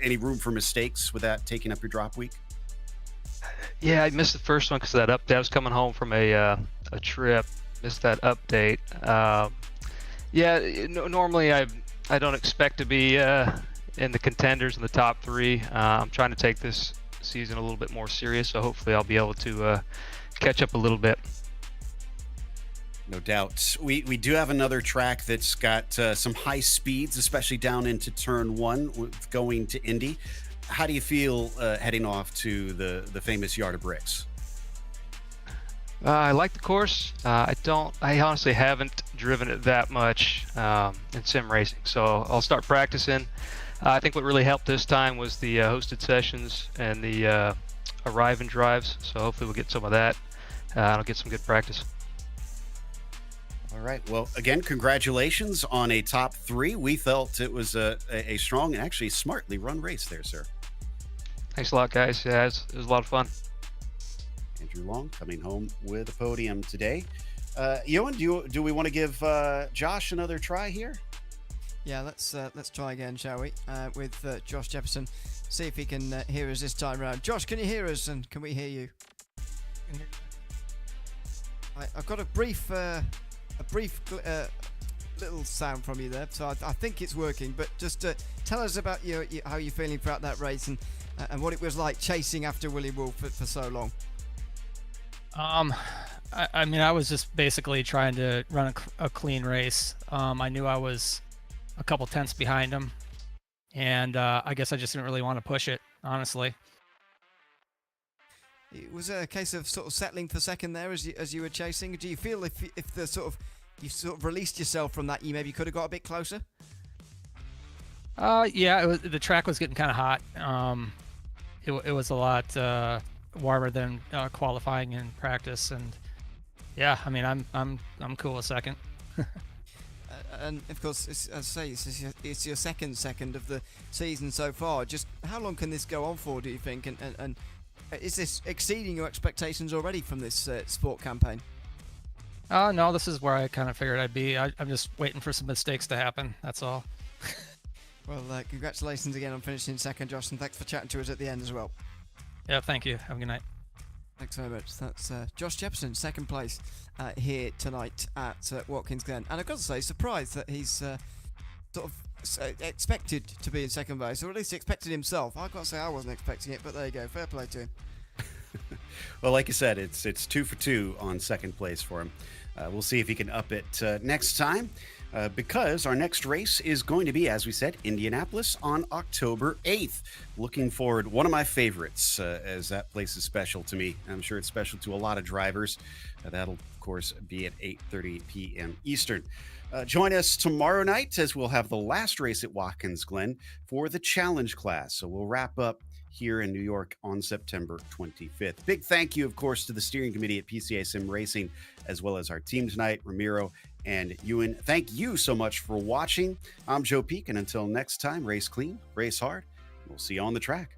any room for mistakes with that taking up your drop week? Yeah, I missed the first one because of that update. I was coming home from a trip. Missed that update. Normally I don't expect to be in the contenders in the top three. I'm trying to take this season a little bit more serious, so hopefully I'll be able to catch up a little bit. No doubt. We do have another track that's got some high speeds, especially down into turn one, going to Indy. How do you feel heading off to the famous Yard of Bricks? I like the course. I honestly haven't driven it that much in sim racing, so I'll start practicing. I think what really helped this time was the hosted sessions and the arrive and drives, so hopefully we'll get some of that. I'll get some good practice. All right. Well, again, congratulations on a top three. We felt it was a strong and actually smartly run race there, sir. Thanks a lot, guys. Yeah, it was a lot of fun. Andrew Long coming home with a podium today. Ewan, do we want to give Josh another try here? Yeah, let's try again, shall we? With Josh Jeppesen. See if he can hear us this time round. Josh, can you hear us, and can we hear you? I've got a brief little sound from you there, so I think it's working. But just tell us about how you're feeling throughout that race and what it was like chasing after William Wolf for so long. I mean, I was just basically trying to run a clean race. I knew I was a couple tenths behind him, and I guess I just didn't really want to push it, honestly. It was a case of sort of settling for second there as you were chasing. Do you feel if the you sort of released yourself from that, you maybe could have got a bit closer? Yeah, the track was getting kind of hot. It was a lot warmer than qualifying in practice, and yeah, I mean, I'm cool with second. And of course, as I say, it's your second of the season so far. Just how long can this go on for, do you think? And is this exceeding your expectations already from this sport campaign? No, this is where I kind of figured I'd be. I'm just waiting for some mistakes to happen. That's all. Well, congratulations again on finishing second, Josh, and thanks for chatting to us at the end as well. Yeah, thank you. Have a good night. Thanks very much. That's Josh Jepson, second place here tonight at Watkins Glen. And I've got to say, surprised that he's sort of expected to be in second place, or at least expected himself. I've got to say I wasn't expecting it, but there you go. Fair play to him. Well, like you said, it's 2 for 2 on second place for him. We'll see if he can up it next time, because our next race is going to be, as we said, Indianapolis on October 8th. Looking forward. One of my favorites, as that place is special to me. I'm sure it's special to a lot of drivers. That'll, of course, be at 8:30 p.m. Eastern. Join us tomorrow night as we'll have the last race at Watkins Glen for the challenge class. So we'll wrap up here in New York on September 25th. Big thank you, of course, to the steering committee at PCA Sim Racing, as well as our team tonight, Ramiro and Ewan. Thank you so much for watching. I'm Joe Peak, and until next time, race clean, race hard. We'll see you on the track.